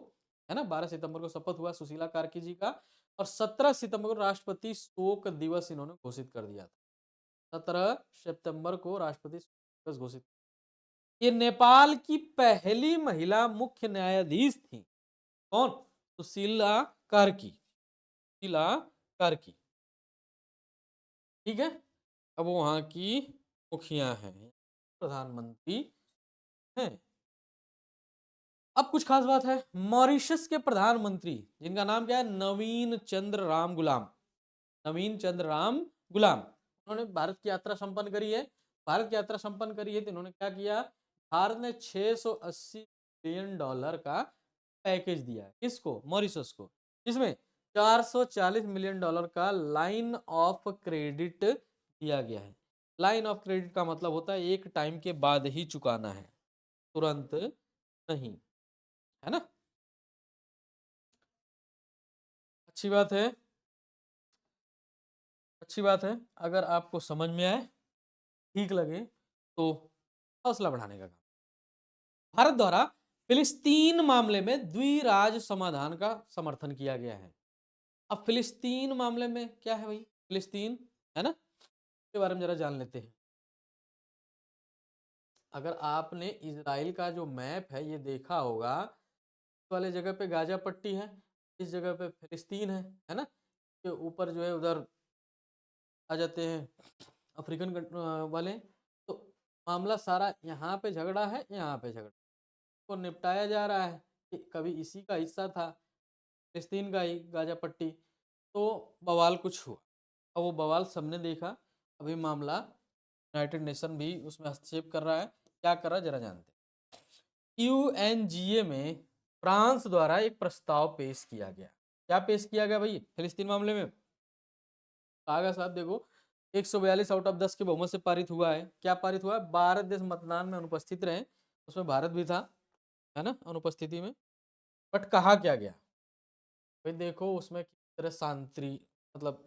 है ना? 12 सितंबर को शपथ हुआ सुशीला कार्की जी का और 17 सितंबर को राष्ट्रपति शोक दिवस इन्होंने घोषित कर दिया था। 17 सितंबर को राष्ट्रपति शोक दिवस घोषित। ये नेपाल की पहली महिला मुख्य न्यायाधीश थी। कौन? सुशीला कार्की, सुशीला कार्की, ठीक है? अब वो वहाँ की मुखिया हैं, प्रधानमंत्री हैं। अब कुछ खास बात है। मॉरिशस के प्रधानमंत्री जिनका नाम क्या है? नवीन चंद्र राम गुलाम, नवीन चंद्र राम गुलाम। उन्होंने भारत की यात्रा संपन्न करी है। भारत की यात्रा संपन्न करी है तो इन्होंने क्या किया? भारत ने 680 बिलियन डॉलर का पैकेज दिया है। किसको? मॉरिशस को। इसमें 440 मिलियन डॉलर का लाइन ऑफ क्रेडिट दिया गया है। लाइन ऑफ क्रेडिट का मतलब होता है एक टाइम के बाद ही चुकाना है, तुरंत नहीं, है ना? अच्छी बात है, अच्छी बात है। अगर आपको समझ में आए, ठीक लगे, तो हौसला बढ़ाने का काम। भारत द्वारा फिलिस्तीन मामले में द्विराज्य समाधान का समर्थन किया गया है। अब फिलिस्तीन मामले में क्या है भाई? फिलिस्तीन, है ना? के बारे में जरा जान लेते हैं। अगर आपने इजराइल का जो मैप है ये देखा होगा, इस वाले जगह पे गाजा पट्टी है, इस जगह पे फिलिस्तीन है ना? ये ऊपर जो है उधर आ जाते हैं अफ्रीकन वाले। तो मामला सारा यहाँ पे झगड़ा है, यहाँ पे झगड़ा को निपटाया जा रहा है कि कभी इसी का हिस्सा था, फिलिस्तीन का ही गाजा पट्टी। तो बवाल कुछ हुआ, अब वो बवाल सबने देखा। अभी मामला यूनाइटेड नेशन भी उसमें हस्तक्षेप कर रहा है। क्या कर रहा है जरा जानते हैं। यूएनजीए में फ्रांस द्वारा एक प्रस्ताव पेश किया गया। क्या पेश किया गया भाई फिलिस्तीन मामले में? कागज साहब देखो, 142 आउट ऑफ 10 के बहुमत से पारित हुआ है। क्या पारित हुआ है? 12 देश मतदान में अनुपस्थित रहे, उसमें भारत भी था, है ना, अनुपस्थिति में। बट कहा क्या गया? भाई देखो उसमें किस तरह शांति, मतलब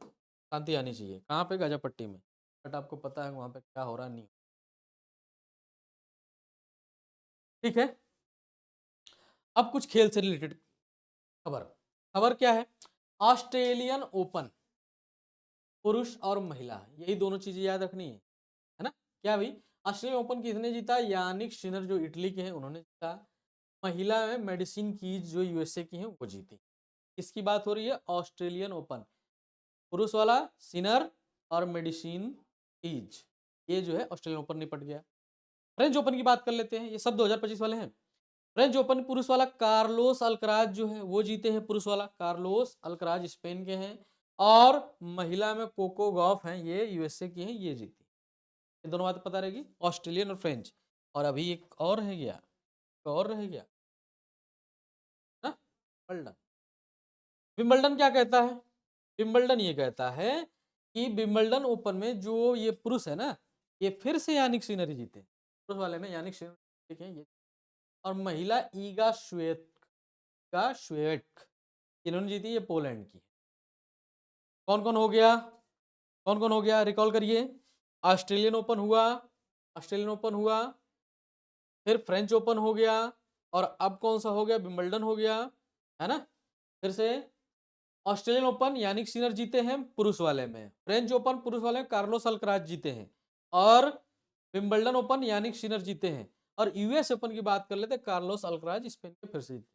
शांति आनी चाहिए। कहाँ पे? गजापट्टी में। बट आपको पता है वहाँ पे क्या हो रहा नहीं। ठीक है, अब कुछ खेल से रिलेटेड खबर। खबर क्या है? ऑस्ट्रेलियन ओपन, पुरुष और महिला, यही दोनों चीजें याद रखनी है ना? क्या भाई? ऑस्ट्रेलियन ओपन किसने जीता? यानिक सिनर जो इटली के हैं उन्होंने जीता। महिला में मेडिसिन कीज जो यूएसए की हैं वो जीती। किसकी बात हो रही है? ऑस्ट्रेलियन ओपन, पुरुष वाला सिनर और मेडिसिन कीज, ये जो है ऑस्ट्रेलियन ओपन निपट गया। फ्रेंच ओपन की बात कर लेते हैं, ये सब 2025 वाले हैं। फ्रेंच ओपन पुरुष वाला कार्लोस अल्कराज जो है वो जीते हैं, पुरुष वाला कार्लोस अल्कराज स्पेन के हैं। और महिला में कोको गॉफ हैं, ये यूएसए की हैं, ये जीती। ये दोनों बात पता रहेगी, ऑस्ट्रेलियन और फ्रेंच। और अभी एक और रह गया, एक और रह गया ना, विंबलडन। विंबलडन क्या कहता है? विंबलडन ये कहता है कि विंबलडन ओपन में जो ये पुरुष है ना, ये फिर से यानिक सिनर जीते। पुरुष वाले में यानिक सिनर है ये। और महिला ईगा श्वेत का श्वेक, इन्होंने जीती, ये पोलैंड की। कौन कौन हो गया? कौन कौन हो गया रिकॉल करिए। ऑस्ट्रेलियन ओपन हुआ, ऑस्ट्रेलियन ओपन हुआ, फिर फ्रेंच ओपन हो गया, और अब कौन सा हो गया? विंबलडन हो गया, है ना? फिर से ऑस्ट्रेलियन ओपन यानिक सिनर जीते हैं पुरुष वाले में, फ्रेंच ओपन पुरुष वाले में कार्लोस अल्कराज जीते हैं, और विंबलडन ओपन यानिक सिनर जीते हैं। और यूएस ओपन की बात कर लेते हैं, कार्लोस अल्कराज स्पेन के फिर से जीते।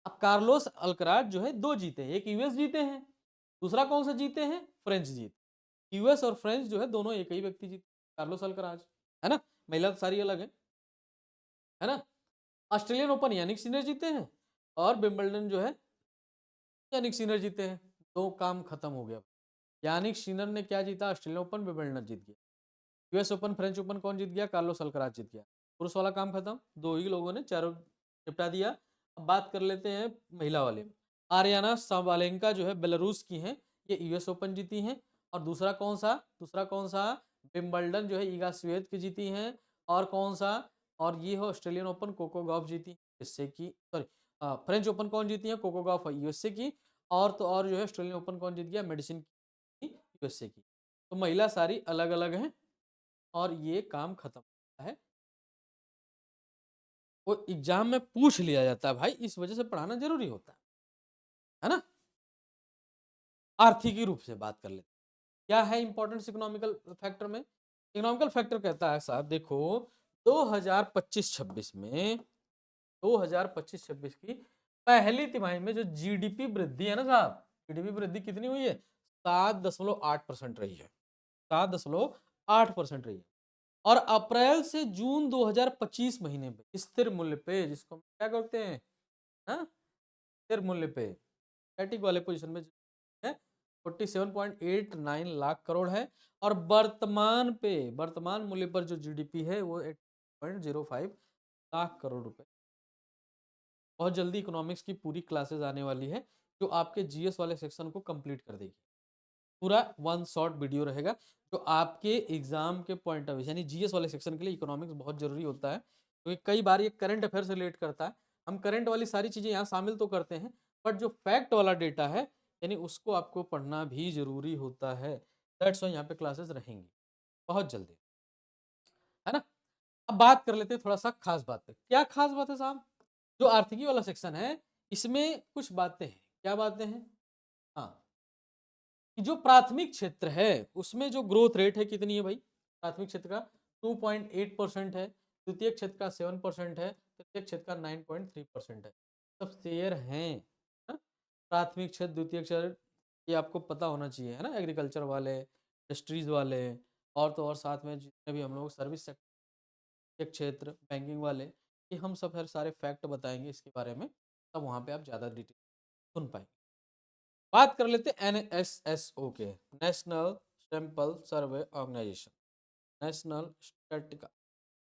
अब कार्लोस अल्कराज जो है दो जीते हैं, एक यूएस जीते हैं, दूसरा कौन सा जीते हैं? फ्रेंच जीते। यूएस और फ्रेंच जो है दोनों एक ही व्यक्ति जीते, कार्लोस अल्कराज, है ना? महिला तो सारी अलग है ना? ऑस्ट्रेलियन ओपन यानिक सिनर जीते हैं, और विंबलडन जो है यानिक सिनर जीते हैं। दो काम खत्म हो गया। यानिक सिनर ने क्या जीता? ऑस्ट्रेलियन ओपन, विंबलडन जीत गया। यूएस ओपन फ्रेंच ओपन कौन जीत गया? कार्लोस अल्कराज जीत गया। पुरुष वाला काम खत्म, दो ही लोगों ने चारों निपटा दिया। अब बात कर लेते हैं महिला वाले में। आर्याना साबालेंका जो है बेलारूस की हैं, ये यूएस ओपन जीती हैं। और दूसरा कौन सा? दूसरा कौन सा? विंबलडन जो है ईगा स्वीत की जीती हैं। और कौन सा? और ये हो ऑस्ट्रेलियन ओपन, कोको गॉफ जीती इससे की, सॉरी, फ्रेंच ओपन कौन जीती है? कोको गॉफ यूएसए की। और तो और जो है ऑस्ट्रेलियन ओपन कौन जीत गया? मेडिसिन की, यूएसए की। तो महिला सारी अलग अलग हैं, और ये काम खत्म है। वो एग्जाम में पूछ लिया जाता है भाई, इस वजह से पढ़ाना जरूरी होता है ना? आर्थिकी रूप से बात कर लेते हैं। क्या है इंपॉर्टेंस इकोनॉमिकल फैक्टर में? इकोनॉमिकल फैक्टर कहता है साहब देखो, 2025-26 में, 2025-26 की पहली तिमाही में जो जीडीपी वृद्धि है ना साहब, जीडीपी वृद्धि कितनी हुई है? 7.8% रही है, 7.8% रही है। और अप्रैल से जून 2025 महीने में स्थिर मूल्य पे, जिसको हम क्या करते हैं, हाँ, स्थिर मूल्य पे, स्टैटिक वाले पोजीशन में है, 47.89 लाख करोड़ है। और वर्तमान पे, वर्तमान मूल्य पर जो जीडीपी है वो 8.05 लाख करोड़ रुपए। बहुत जल्दी इकोनॉमिक्स की पूरी क्लासेस आने वाली है, जो आपके जीएस वाले सेक्शन को कंप्लीट कर देगी। पूरा वन शॉट वीडियो रहेगा, जो आपके एग्जाम के पॉइंट ऑफ व्यू, यानी जीएस वाले सेक्शन के लिए इकोनॉमिक्स बहुत जरूरी होता है, क्योंकि कई बार ये करंट अफेयर से रिलेट करता है। हम करंट वाली सारी चीजें यहाँ शामिल तो करते हैं, बट जो फैक्ट वाला डेटा है, यानी उसको आपको पढ़ना भी जरूरी होता है। दैट्स वाई यहाँ पे क्लासेस रहेंगी बहुत जल्दी, है ना? अब बात कर लेते हैं थोड़ा सा खास बात पे। क्या खास बात है साहब? जो आर्थिकी वाला सेक्शन है, इसमें कुछ बातें हैं। क्या बातें हैं? हाँ, कि जो प्राथमिक क्षेत्र है उसमें जो ग्रोथ रेट है कितनी है भाई? प्राथमिक क्षेत्र का 2.8% है, द्वितीय क्षेत्र का 7% है, तृतीय क्षेत्र का 9.3% है। सब शेयर हैं, है? प्राथमिक क्षेत्र, द्वितीय क्षेत्र, ये आपको पता होना चाहिए, है ना? एग्रीकल्चर वाले, इंडस्ट्रीज वाले, और तो और साथ में जितने भी हम लोग सर्विस सेक्टर क्षेत्र, बैंकिंग वाले, ये हम सब हर सारे फैक्ट बताएंगे इसके बारे में, तब वहाँ पे आप ज़्यादा डिटेल सुन पाएंगे। बात कर लेते हैं एनएसएसओ के, national sample survey organisation, national statistical,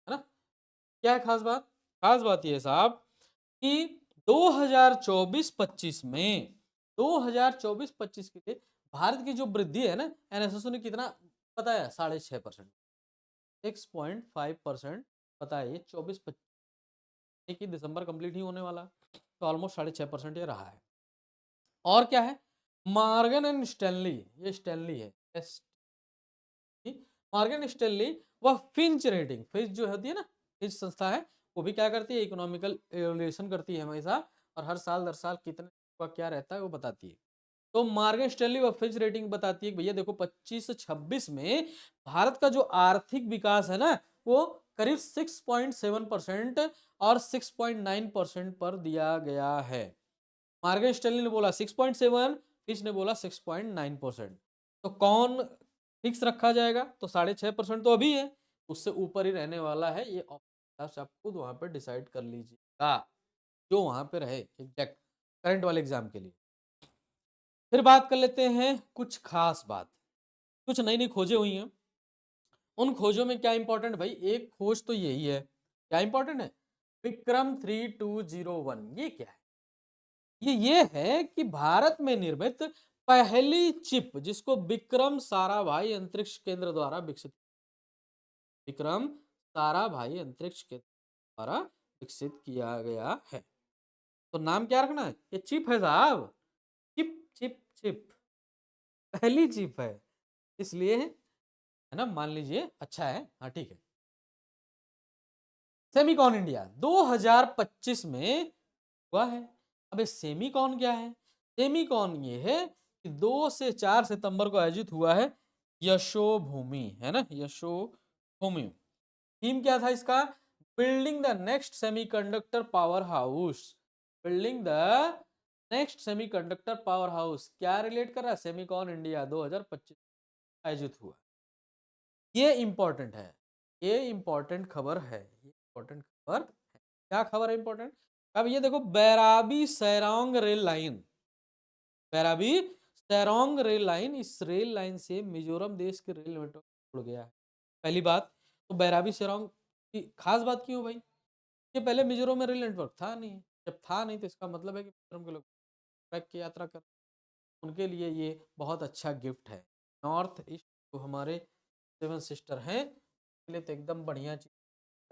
है ना? क्या है खास बात? खास बात ये साहब कि 2024-25 में, 2024-25 के लिए भारत की जो वृद्धि है ना, एनएसएसओ ने कितना बताया? 6.5%, 6.5% बताया ये 24-25, कि दिसंबर कंप्लीट ही होने वाला, तो ऑलमोस्ट 6.5% ये रहा है। और क्या है? मॉर्गन एंड स्टैनली, ये स्टैनली है, एस मॉर्गन स्टैनली व फिंच रेटिंग, फिंच जो होती है ना, फिंच संस्था है, वो भी क्या करती है? इकोनॉमिकल इवैल्यूएशन करती है हमेशा, और हर साल दर साल कितने का क्या रहता है वो बताती है। तो मॉर्गन स्टैनली व फिंच रेटिंग बताती है कि भैया देखो 25-26 में भारत का जो आर्थिक विकास है ना, वो करीब 6.7% और 6.9% पर दिया गया है। मॉर्गन स्टैनली ने बोला 6.7, फिच ने बोला 6.9%। तो कौन फिक्स रखा जाएगा? तो 6.5% तो अभी है, उससे ऊपर ही रहने वाला है, ये आप खुद वहां पर डिसाइड कर लीजिएगा, जो वहां पे रहे एग्जैक्ट करंट वाले एग्जाम के लिए। फिर बात कर लेते हैं कुछ खास बात, कुछ नई नई खोजें हुई हैं। उन खोजों में क्या इंपॉर्टेंट भाई? एक खोज तो यही है, क्या इंपॉर्टेंट है? विक्रम 3201। ये क्या है? ये है कि भारत में निर्मित पहली चिप, जिसको विक्रम साराभाई अंतरिक्ष केंद्र द्वारा विकसित, विक्रम साराभाई अंतरिक्ष केंद्र द्वारा विकसित किया गया है। तो नाम क्या रखना है? ये चिप है साहब, चिप चिप चिप, पहली चिप है, इसलिए है ना, मान लीजिए, अच्छा है, हाँ ठीक है। सेमिकॉन इंडिया 2025 में हुआ है। अबे सेमिकॉन क्या है? सेमिकॉन ये है कि 2 से 4 सितंबर को आयोजित हुआ है यशोभूमि, है ना, यशोभूमि। थीम क्या था इसका? Building the next semiconductor power house, building the next semiconductor power house. क्या रिलेट कर रहा है? सेमिकॉन इंडिया 2025 आयोजित हुआ। ये इंपॉर्टेंट है, ये इंपॉर्टेंट खबर है, ये इंपॉर्टेंट खबर है। क्या खबर है इंपॉर्टेंट? अब ये देखो, Bairabi Sairang rail line, Bairabi Sairang rail line, इस रेल लाइन से मिजोरम देश के रेल नेटवर्क जुड़ गया है। पहली बात तो बैराबी सैरोंग की खास बात क्यों भाई? ये पहले मिजोरम में रेल नेटवर्क था नहीं, जब था नहीं तो इसका मतलब है कि मिजोरम के लोग ट्रैक की यात्रा कर, उनके लिए ये बहुत अच्छा गिफ्ट है। नॉर्थ ईस्ट जो हमारे सेवन सिस्टर हैं, के लिए तो एकदम बढ़िया चीज।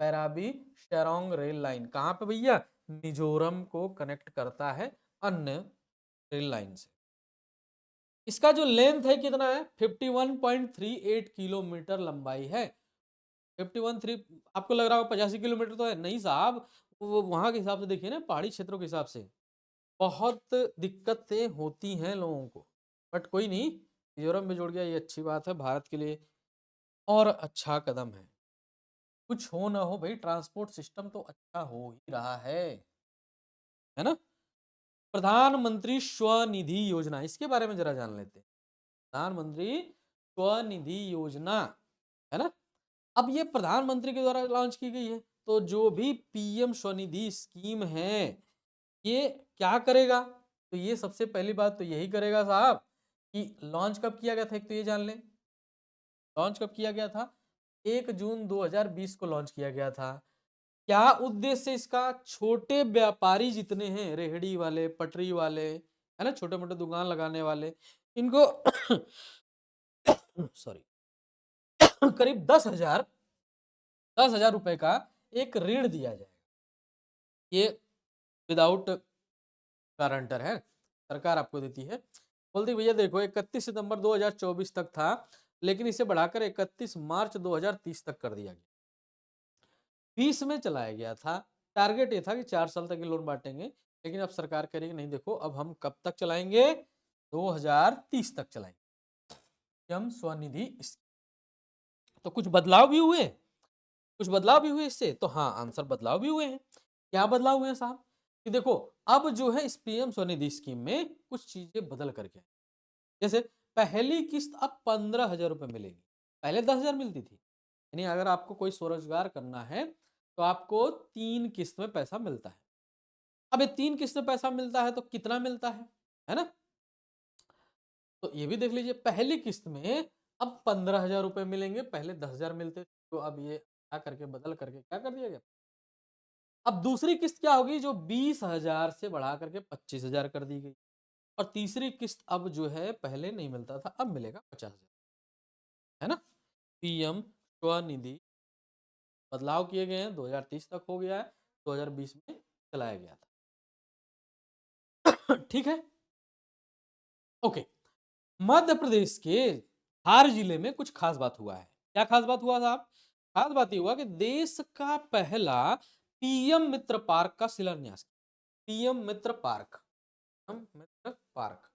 पैराबी शेरोंग रेल लाइन कहाँ पे भैया? मिजोरम को कनेक्ट करता है अन्य रेल लाइन से। इसका जो लेंथ है कितना है? 51.38 किलोमीटर लंबाई है। 51 आपको लग रहा होगा 85 किलोमीटर तो है, नहीं साहब, वो वहां के हिसाब से देखिए ना, पहाड़ी क्षेत्रों के हिसाब से बहुत दिक्कतें होती हैं लोगों को, बट कोई नहीं, मिजोरम में जुड़ गया, ये अच्छी बात है भारत के लिए, और अच्छा कदम है। कुछ हो ना हो भाई, ट्रांसपोर्ट सिस्टम तो अच्छा हो ही रहा है ना। प्रधानमंत्री स्वनिधि योजना, इसके बारे में जरा जान लेते हैं। प्रधानमंत्री स्वनिधि योजना, है ना। अब ये प्रधानमंत्री के द्वारा लॉन्च की गई है, तो जो भी पीएम स्वनिधि स्कीम है, ये क्या करेगा? तो ये सबसे पहली बात तो यही करेगा साहब कि लॉन्च कब किया गया था, एक तो ये जान लें। लॉन्च कब किया गया था? 1 जून 2020 को लॉन्च किया गया था। क्या उद्देश्य इसका? छोटे व्यापारी जितने हैं, रेहड़ी वाले, पटरी वाले, है ना, छोटे मोटे दुकान लगाने वाले, इनको सॉरी करीब 10,000 रुपए का एक ऋण दिया जाएगा। ये विदाउट गारंटर है, सरकार आपको देती है। बोलती भैया देखो 31 सितंबर 2024 तक था, लेकिन इसे बढ़ाकर 31 मार्च 2030 तक कर दिया गया। 20 में चलाया गया था, टारगेट ये था कि 4 साल तक ये लोन बांटेंगे, लेकिन अब सरकार कह रही है नहीं देखो, अब हम कब तक चलाएंगे? 2030 तक चलाएंगे पीएम स्वनिधि तो कुछ बदलाव भी हुए, कुछ बदलाव भी हुए इससे, तो हाँ आंसर बदलाव भी हुए हैं। क्या बदलाव हुए हैं साहब? कि देखो, अब जो है इस पीएम स्वनिधि स्कीम में कुछ चीजें बदल करके, जैसे पहली किस्त अब 15,000 रुपए मिलेगी, पहले 10,000 मिलती थी। यानी अगर आपको कोई स्वरोजगार करना है तो आपको 3 किस्त में पैसा मिलता है। अब ये 3 किस्त में पैसा मिलता है तो कितना मिलता है ना? तो ये भी देख लीजिए, पहली किस्त में अब 15,000 रुपए मिलेंगे, पहले 10,000 मिलते थे, तो अब ये क्या करके बदल करके क्या कर दिया गया। अब दूसरी किस्त क्या होगी? जो 20,000 से बढ़ा करके 25,000 कर दी गई। और तीसरी किस्त अब जो है, पहले नहीं मिलता था, अब मिलेगा 50,000, है ना। पीएम स्वनिधि बदलाव किए गए हैं, 2030 तक हो गया है, 2020 में चलाया गया था। ठीक है। ओके, मध्य प्रदेश के धार जिले में कुछ खास बात हुआ है। क्या खास बात हुआ साहब? खास बात ये हुआ कि देश का पहला पीएम मित्र पार्क का शिलान्यास। पीएम मित्र पार्क, मित्र पार्क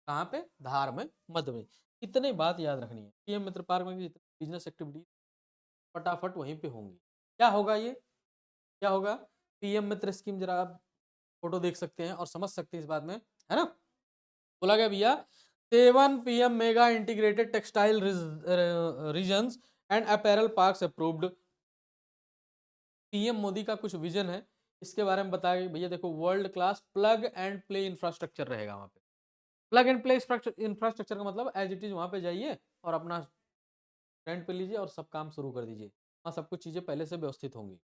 कहाँ पे? धार में, मध्य में। इतने बात याद रखनी है। पीएम मित्र पार्क में जितनी बिजनेस एक्टिविटी फटाफट वहीं पे होंगी। क्या होगा ये? क्या होगा? पीएम मित्र स्कीम, जरा आप फोटो देख सकते हैं और समझ सकते हैं इस बात में, है ना? बोला गया भैया 7 PM mega integrated textile regions and apparel parks approved. PM Modi का कुछ विजन है, इसके बारे में बताया भैया। देखो, world class plug and play infrastructure रहेगा वहां पे। प्लग एंड प्ले इंफ्रास्ट्रक्चर का मतलब एज इट इज वहां पे जाइए और अपना रेंट पे लीजिए और सब काम शुरू कर दीजिए। वहाँ सब कुछ चीजें पहले से व्यवस्थित होंगी।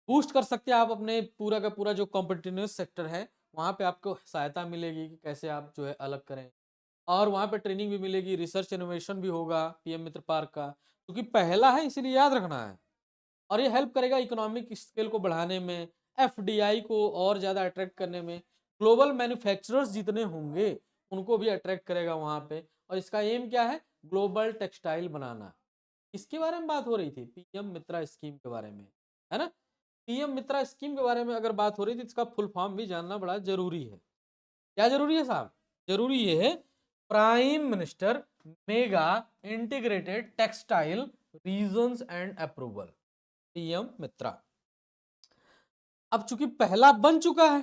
बूस्ट कर सकते हैं आप अपने पूरा का पूरा जो कॉम्पिटिटिवनेस सेक्टर है, वहाँ पे आपको सहायता मिलेगी कि कैसे आप जो है अलग करें। और वहाँ पे ट्रेनिंग भी मिलेगी, रिसर्च इनोवेशन भी होगा पीएम मित्र पार्क का, क्योंकि पहला है इसीलिए याद रखना है। और ये हेल्प करेगा इकोनॉमिक स्केल को बढ़ाने में, एफडीआई को और ज़्यादा अट्रैक्ट करने में। ग्लोबल मैन्युफैक्चरर्स जितने होंगे उनको भी अट्रैक्ट करेगा वहाँ पे। और इसका एम क्या है? ग्लोबल टेक्सटाइल बनाना। इसके बारे में बात हो रही थी, पीएम मित्रा स्कीम के बारे में, है ना? पीएम मित्रा स्कीम के बारे में अगर बात हो रही थी, इसका फुल फॉर्म भी जानना बड़ा जरूरी है। क्या जरूरी है साहब? जरूरी ये है, prime minister mega integrated textile regions and apparel, PM Mitra. अब चूंकि पहला बन चुका है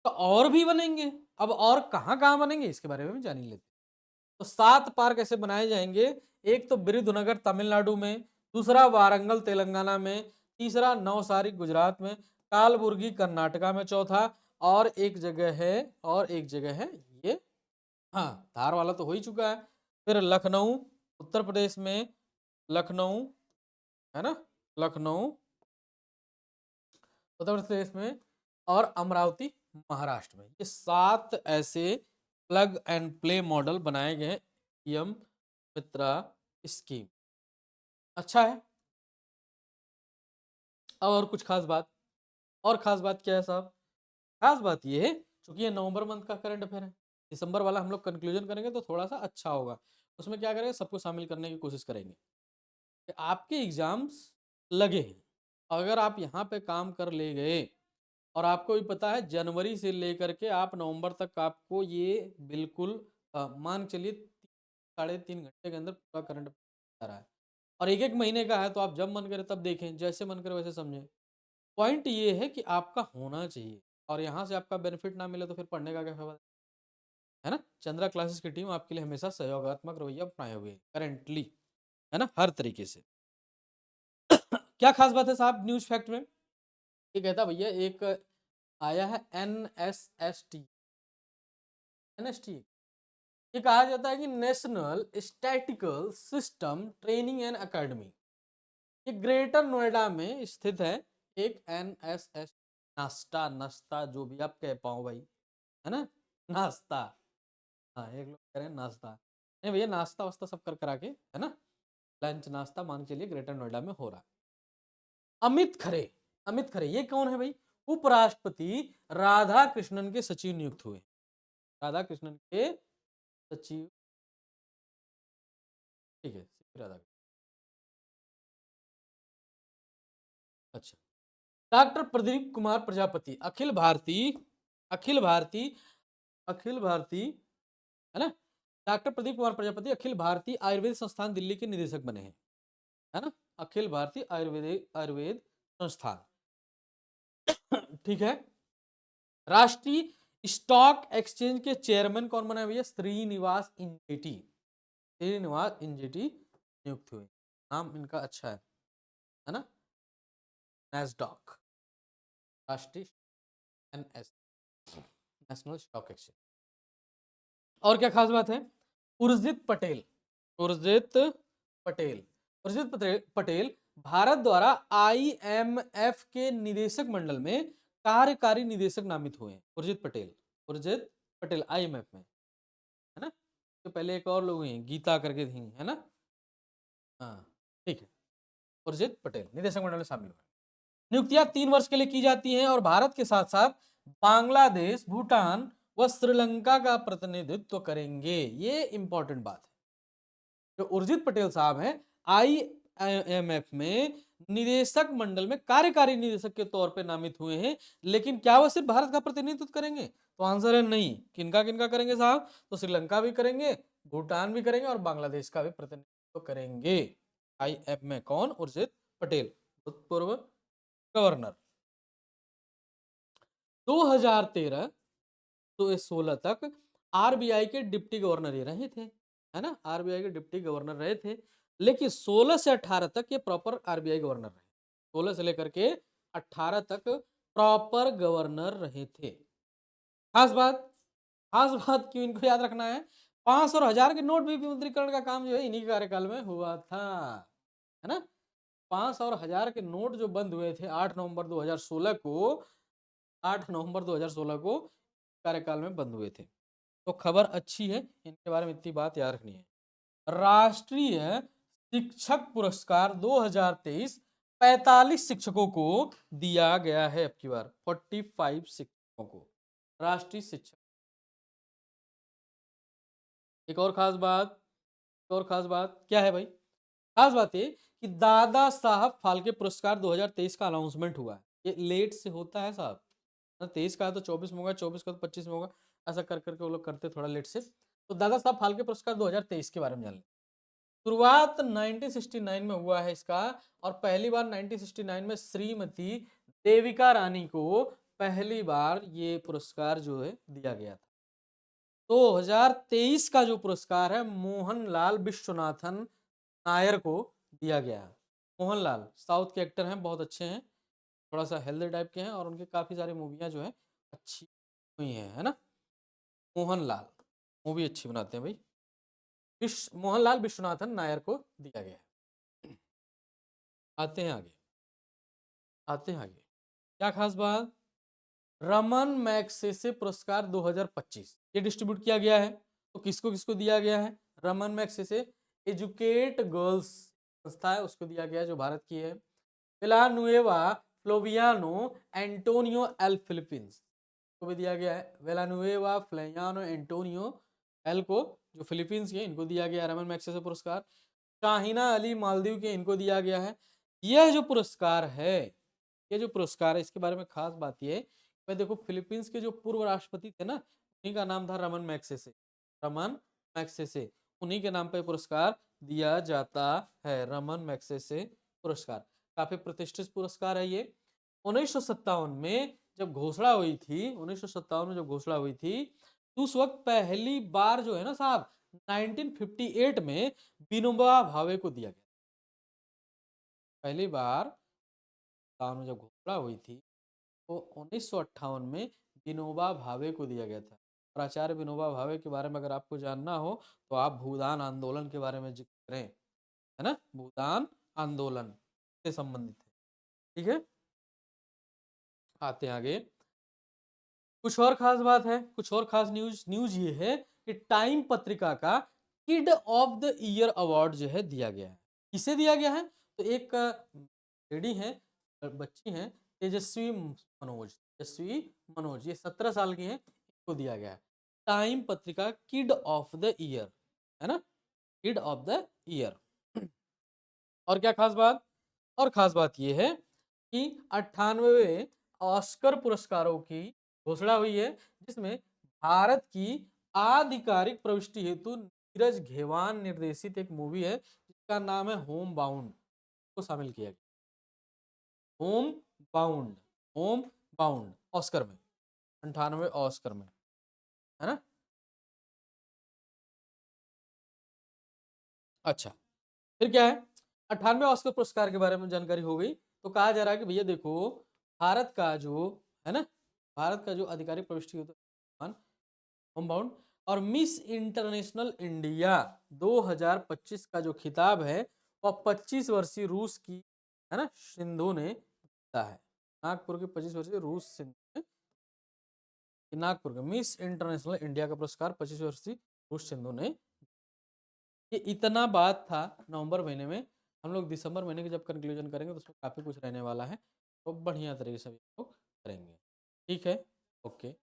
तो और भी बनेंगे। अब और कहां कहां बनेंगे इसके बारे में भी जान लेते। तो 7 पार्क ऐसे बनाए जाएंगे। एक तो बिरुदुनगर तमिलनाडु में, दूसरा वारंगल तेलंगाना में, तीसरा नवसारी गुजरात में, कालबुर्गी कर्नाटका में चौथा, और एक जगह है, और एक जगह है ये, हाँ धार वाला तो हो ही चुका है। फिर लखनऊ उत्तर प्रदेश में, लखनऊ, है ना, लखनऊ उत्तर प्रदेश में, और अमरावती महाराष्ट्र में। ये 7 ऐसे प्लग एंड प्ले मॉडल बनाए गए पीएम मित्रा स्कीम। अच्छा है। अब और कुछ खास बात, और खास बात क्या है साहब? खास बात ये है, चूंकि ये नवंबर मंथ का करंट अफेयर है, दिसंबर वाला हम लोग कंक्लूजन करेंगे तो थोड़ा सा अच्छा होगा। उसमें क्या करेंगे, सबको शामिल करने की कोशिश करेंगे कि आपके एग्जाम्स लगे हैं, अगर आप यहाँ पे काम कर ले गए, और आपको भी पता है जनवरी से लेकर के आप नवंबर तक आपको ये बिल्कुल मान के चलिए 3.5 घंटे के अंदर पूरा करंट आ रहा है, और एक एक महीने का है, तो आप जब मन करे तब देखें, जैसे मन करे वैसे समझें। पॉइंट ये है कि आपका होना चाहिए, और यहाँ से आपका बेनिफिट ना मिले तो फिर पढ़ने का क्या फायदा, है ना? चंद्रा क्लासेस की टीम आपके लिए हमेशा सहयोगात्मक रवैया अपनाए हुए करेंटली, है ना, हर तरीके से। क्या खास बात है साहब न्यूज फैक्ट में? ये कहता भैया एक आया है एनएसएसटी, एनएसटी। ये कहा जाता है कि national statistical system training and academy. ये ग्रेटर नोएडा में स्थित है। एक एनएसएस, नाश्ता नाश्ता जो भी आप कह पाओ भाई, है ना, नाश्ता। हाँ, एक लोग कह रहे हैं नाश्ता, नहीं भैया नाश्ता वास्ता सब कर करा के, है ना, लंच नाश्ता मान के चलिए ग्रेटर नोएडा में हो रहा है। अमित खरे, अमित खरे ये कौन है भाई? उपराष्ट्रपति राधा कृष्णन के सचिव नियुक्त हुए। राधा कृष्णन के सचिव, ठीक है, राधा, अच्छा। डॉक्टर प्रदीप कुमार प्रजापति, अखिल भारतीय, अखिल भारतीय, है ना, डॉक्टर प्रदीप कुमार प्रजापति अखिल भारतीय आयुर्वेद संस्थान दिल्ली के निदेशक बने हैं, है ना, अखिल भारतीय आयुर्वेद संस्थान। ठीक है। राष्ट्रीय स्टॉक एक्सचेंज के चेयरमैन कौन बना है भैया? श्रीनिवास इंजेटी नियुक्त हुए। नाम इनका अच्छा है ना, नैस्डॉक, राष्ट्रीय एनएस, नेशनल स्टॉक एक्सचेंज। और क्या खास बात है? उर्जित पटेल, उर्जित पटेल, उर्जित पटेल भारत द्वारा आईएमएफ के निदेशक मंडल में कार्यकारी निदेशक नामित हुए हैं। उर्जित पटेल, उर्जित पटेल आईएमएफ में, है ना। तो पहले एक और लोग हैं गीता करके थी, है ना, हाँ, ठीक है। उर्जित पटेल निदेशक मंडल में शामिल हुए। नियुक्तियां 3 वर्ष के लिए की जाती हैं, और भारत के साथ साथ बांग्लादेश, भूटान, वह श्रीलंका का प्रतिनिधित्व करेंगे। ये इंपॉर्टेंट बात है। जो उर्जित पटेल साहब हैं, आईएमएफ में निदेशक मंडल में कार्यकारी निदेशक के तौर पे नामित हुए हैं, लेकिन क्या वह सिर्फ भारत का प्रतिनिधित्व करेंगे? तो आंसर है नहीं। किनका किनका करेंगे साहब? तो श्रीलंका भी करेंगे, भूटान भी करेंगे और बांग्लादेश का भी प्रतिनिधित्व करेंगे। आईएमएफ में कौन? उर्जित पटेल, भूतपूर्व गवर्नर। 2013 तो 16 तक आरबीआई के डिप्टी गवर्नर ही रहे थे, है ना? आरबीआई के डिप्टी गवर्नर रहे थे, लेकिन 16 से 18 तक ये प्रॉपर आरबीआई गवर्नर रहे। 16 से लेकर के 18 तक प्रॉपर गवर्नर रहे थे। खास बात, खास बात क्यों इनको याद रखना है? 500 और 1000 के नोट भी विमुद्रीकरण का काम जो है इन्हीं के कार्यकाल में हुआ था, है ना? 500 और 1000 के नोट जो बंद हुए थे 8 नवंबर 2016 को, 8 नवंबर 2016 को कार्यकाल में बंद हुए थे। तो खबर अच्छी है, इनके बारे में इतनी बात याद रखनी है। राष्ट्रीय शिक्षक पुरस्कार 2023 45 शिक्षकों को दिया गया है। अब की बार 45 शिक्षकों को राष्ट्रीय शिक्षक। एक और खास बात, एक और खास बात क्या है भाई? खास बात ये कि दादा साहब फाल्के पुरस्कार 2023 का अनाउंसमेंट हुआ है। ये लेट से होता है साहब, 23 का है तो 24 में होगा, 24 का तो 25 में होगा, ऐसा कर करके वो लोग करते थोड़ा लेट से। तो दादा साहब फाल्के पुरस्कार 2023 के बारे में जान लें। शुरुआत 1969 में हुआ है इसका, और पहली बार 1969 में श्रीमती देविका रानी को पहली बार ये पुरस्कार जो है दिया गया था। 2023 का जो पुरस्कार है मोहनलाल विश्वनाथन नायर को दिया गया है। मोहनलाल साउथ के एक्टर हैं, बहुत अच्छे हैं, थोड़ा सा हेल्दी टाइप के हैं और उनके काफी सारी मूवियां जो है अच्छी हुई हैं, है ना? मोहनलाल मूवी अच्छी बनाते हैं भाई। मोहनलाल विश्वनाथन नायर को दिया गया है। आते हैं आगे, आते हैं आगे। क्या खास बात? रमन मैग्सेसे पुरस्कार 2025 ये डिस्ट्रीब्यूट किया गया है। तो किसको किसको दिया गया है? रमन मैग्सेसे एजुकेट गर्ल्स संस्था है, उसको दिया गया है जो भारत की है। विलानुएवा फ्लोवियानो एंटोनियो एल फिलिपींस को भी दिया गया है। विलानुएवा फ्लोवियानो एंटोनियो एल को, जो फिलीपींस के, इनको दिया गया है रमन मैग्सेसे पुरस्कार। शाहिना अली मालदीव के, इनको दिया गया है। यह जो पुरस्कार है, ये जो पुरस्कार है, इसके बारे में खास बात ये है, भाई देखो फिलीपींस के जो पूर्व राष्ट्रपति थे ना, उन्हीं का नाम था रमन मैग्सेसे। रमन मैग्सेसे, उन्हीं के नाम पर पुरस्कार दिया जाता है, रमन मैग्सेसे पुरस्कार। काफी प्रतिष्ठित पुरस्कार है ये। 1957 में जब घोषणा हुई थी, 1957 में जब घोषणा हुई थी, तो उस वक्त पहली बार जो है ना साहब 1958 में विनोबा भावे को दिया गया। पहली बार में जब घोषणा हुई थी तो 1958 में विनोबा भावे को दिया गया था। और आचार्य विनोबा भावे के बारे में अगर आपको जानना हो तो आप भूदान आंदोलन के बारे में जिक्र करें, है ना? भूदान आंदोलन से संबंधित है, ठीक है? आते हैं आगे। कुछ और खास बात है, कुछ और खास न्यूज ये है कि टाइम पत्रिका का kid of the year award जो है दिया गया है। किसे दिया गया है? तो एक लेडी है, बच्ची हैं, तेजस्वी मनोज, तेजस्वी मनोज, ये 17 साल की हैं, इनको दिया गया है टाइम पत्रिका किड ऑफ द ईयर, है ना? Kid of the year. और क्या खास बात? और खास बात यह है कि 98वें ऑस्कर पुरस्कारों की घोषणा हुई है, जिसमें भारत की आधिकारिक प्रविष्टि हेतु नीरज घेवान निर्देशित एक मूवी है जिसका नाम है होम बाउंड को शामिल किया गया। Home bound, home bound Oscar में, 98 ऑस्कर में, है ना? अच्छा, फिर क्या है? 98 ऑस्कर पुरस्कार के बारे में जानकारी हो गई। तो कहा जा रहा है कि भैया देखो, भारत का जो है ना, भारत का जो आधिकारिक प्रविष्टि होता है होम बाउंड, और मिस इंटरनेशनल इंडिया 2025 का जो खिताब है वह 25 वर्षीय रूस की, है ना, सिंधु ने जीता है। नागपुर के 25 वर्षीय रूस सिंधु ने, नागपुर के मिस इंटरनेशनल इंडिया का पुरस्कार 25 वर्षीय रूस सिंधु ने। ये इतना बात था नवंबर महीने में। हम लोग दिसंबर महीने के जब कंक्लूजन करेंगे तो उसमें काफ़ी कुछ रहने वाला है, तो बढ़िया तरीके से हम लोग करेंगे। ठीक है, ओके।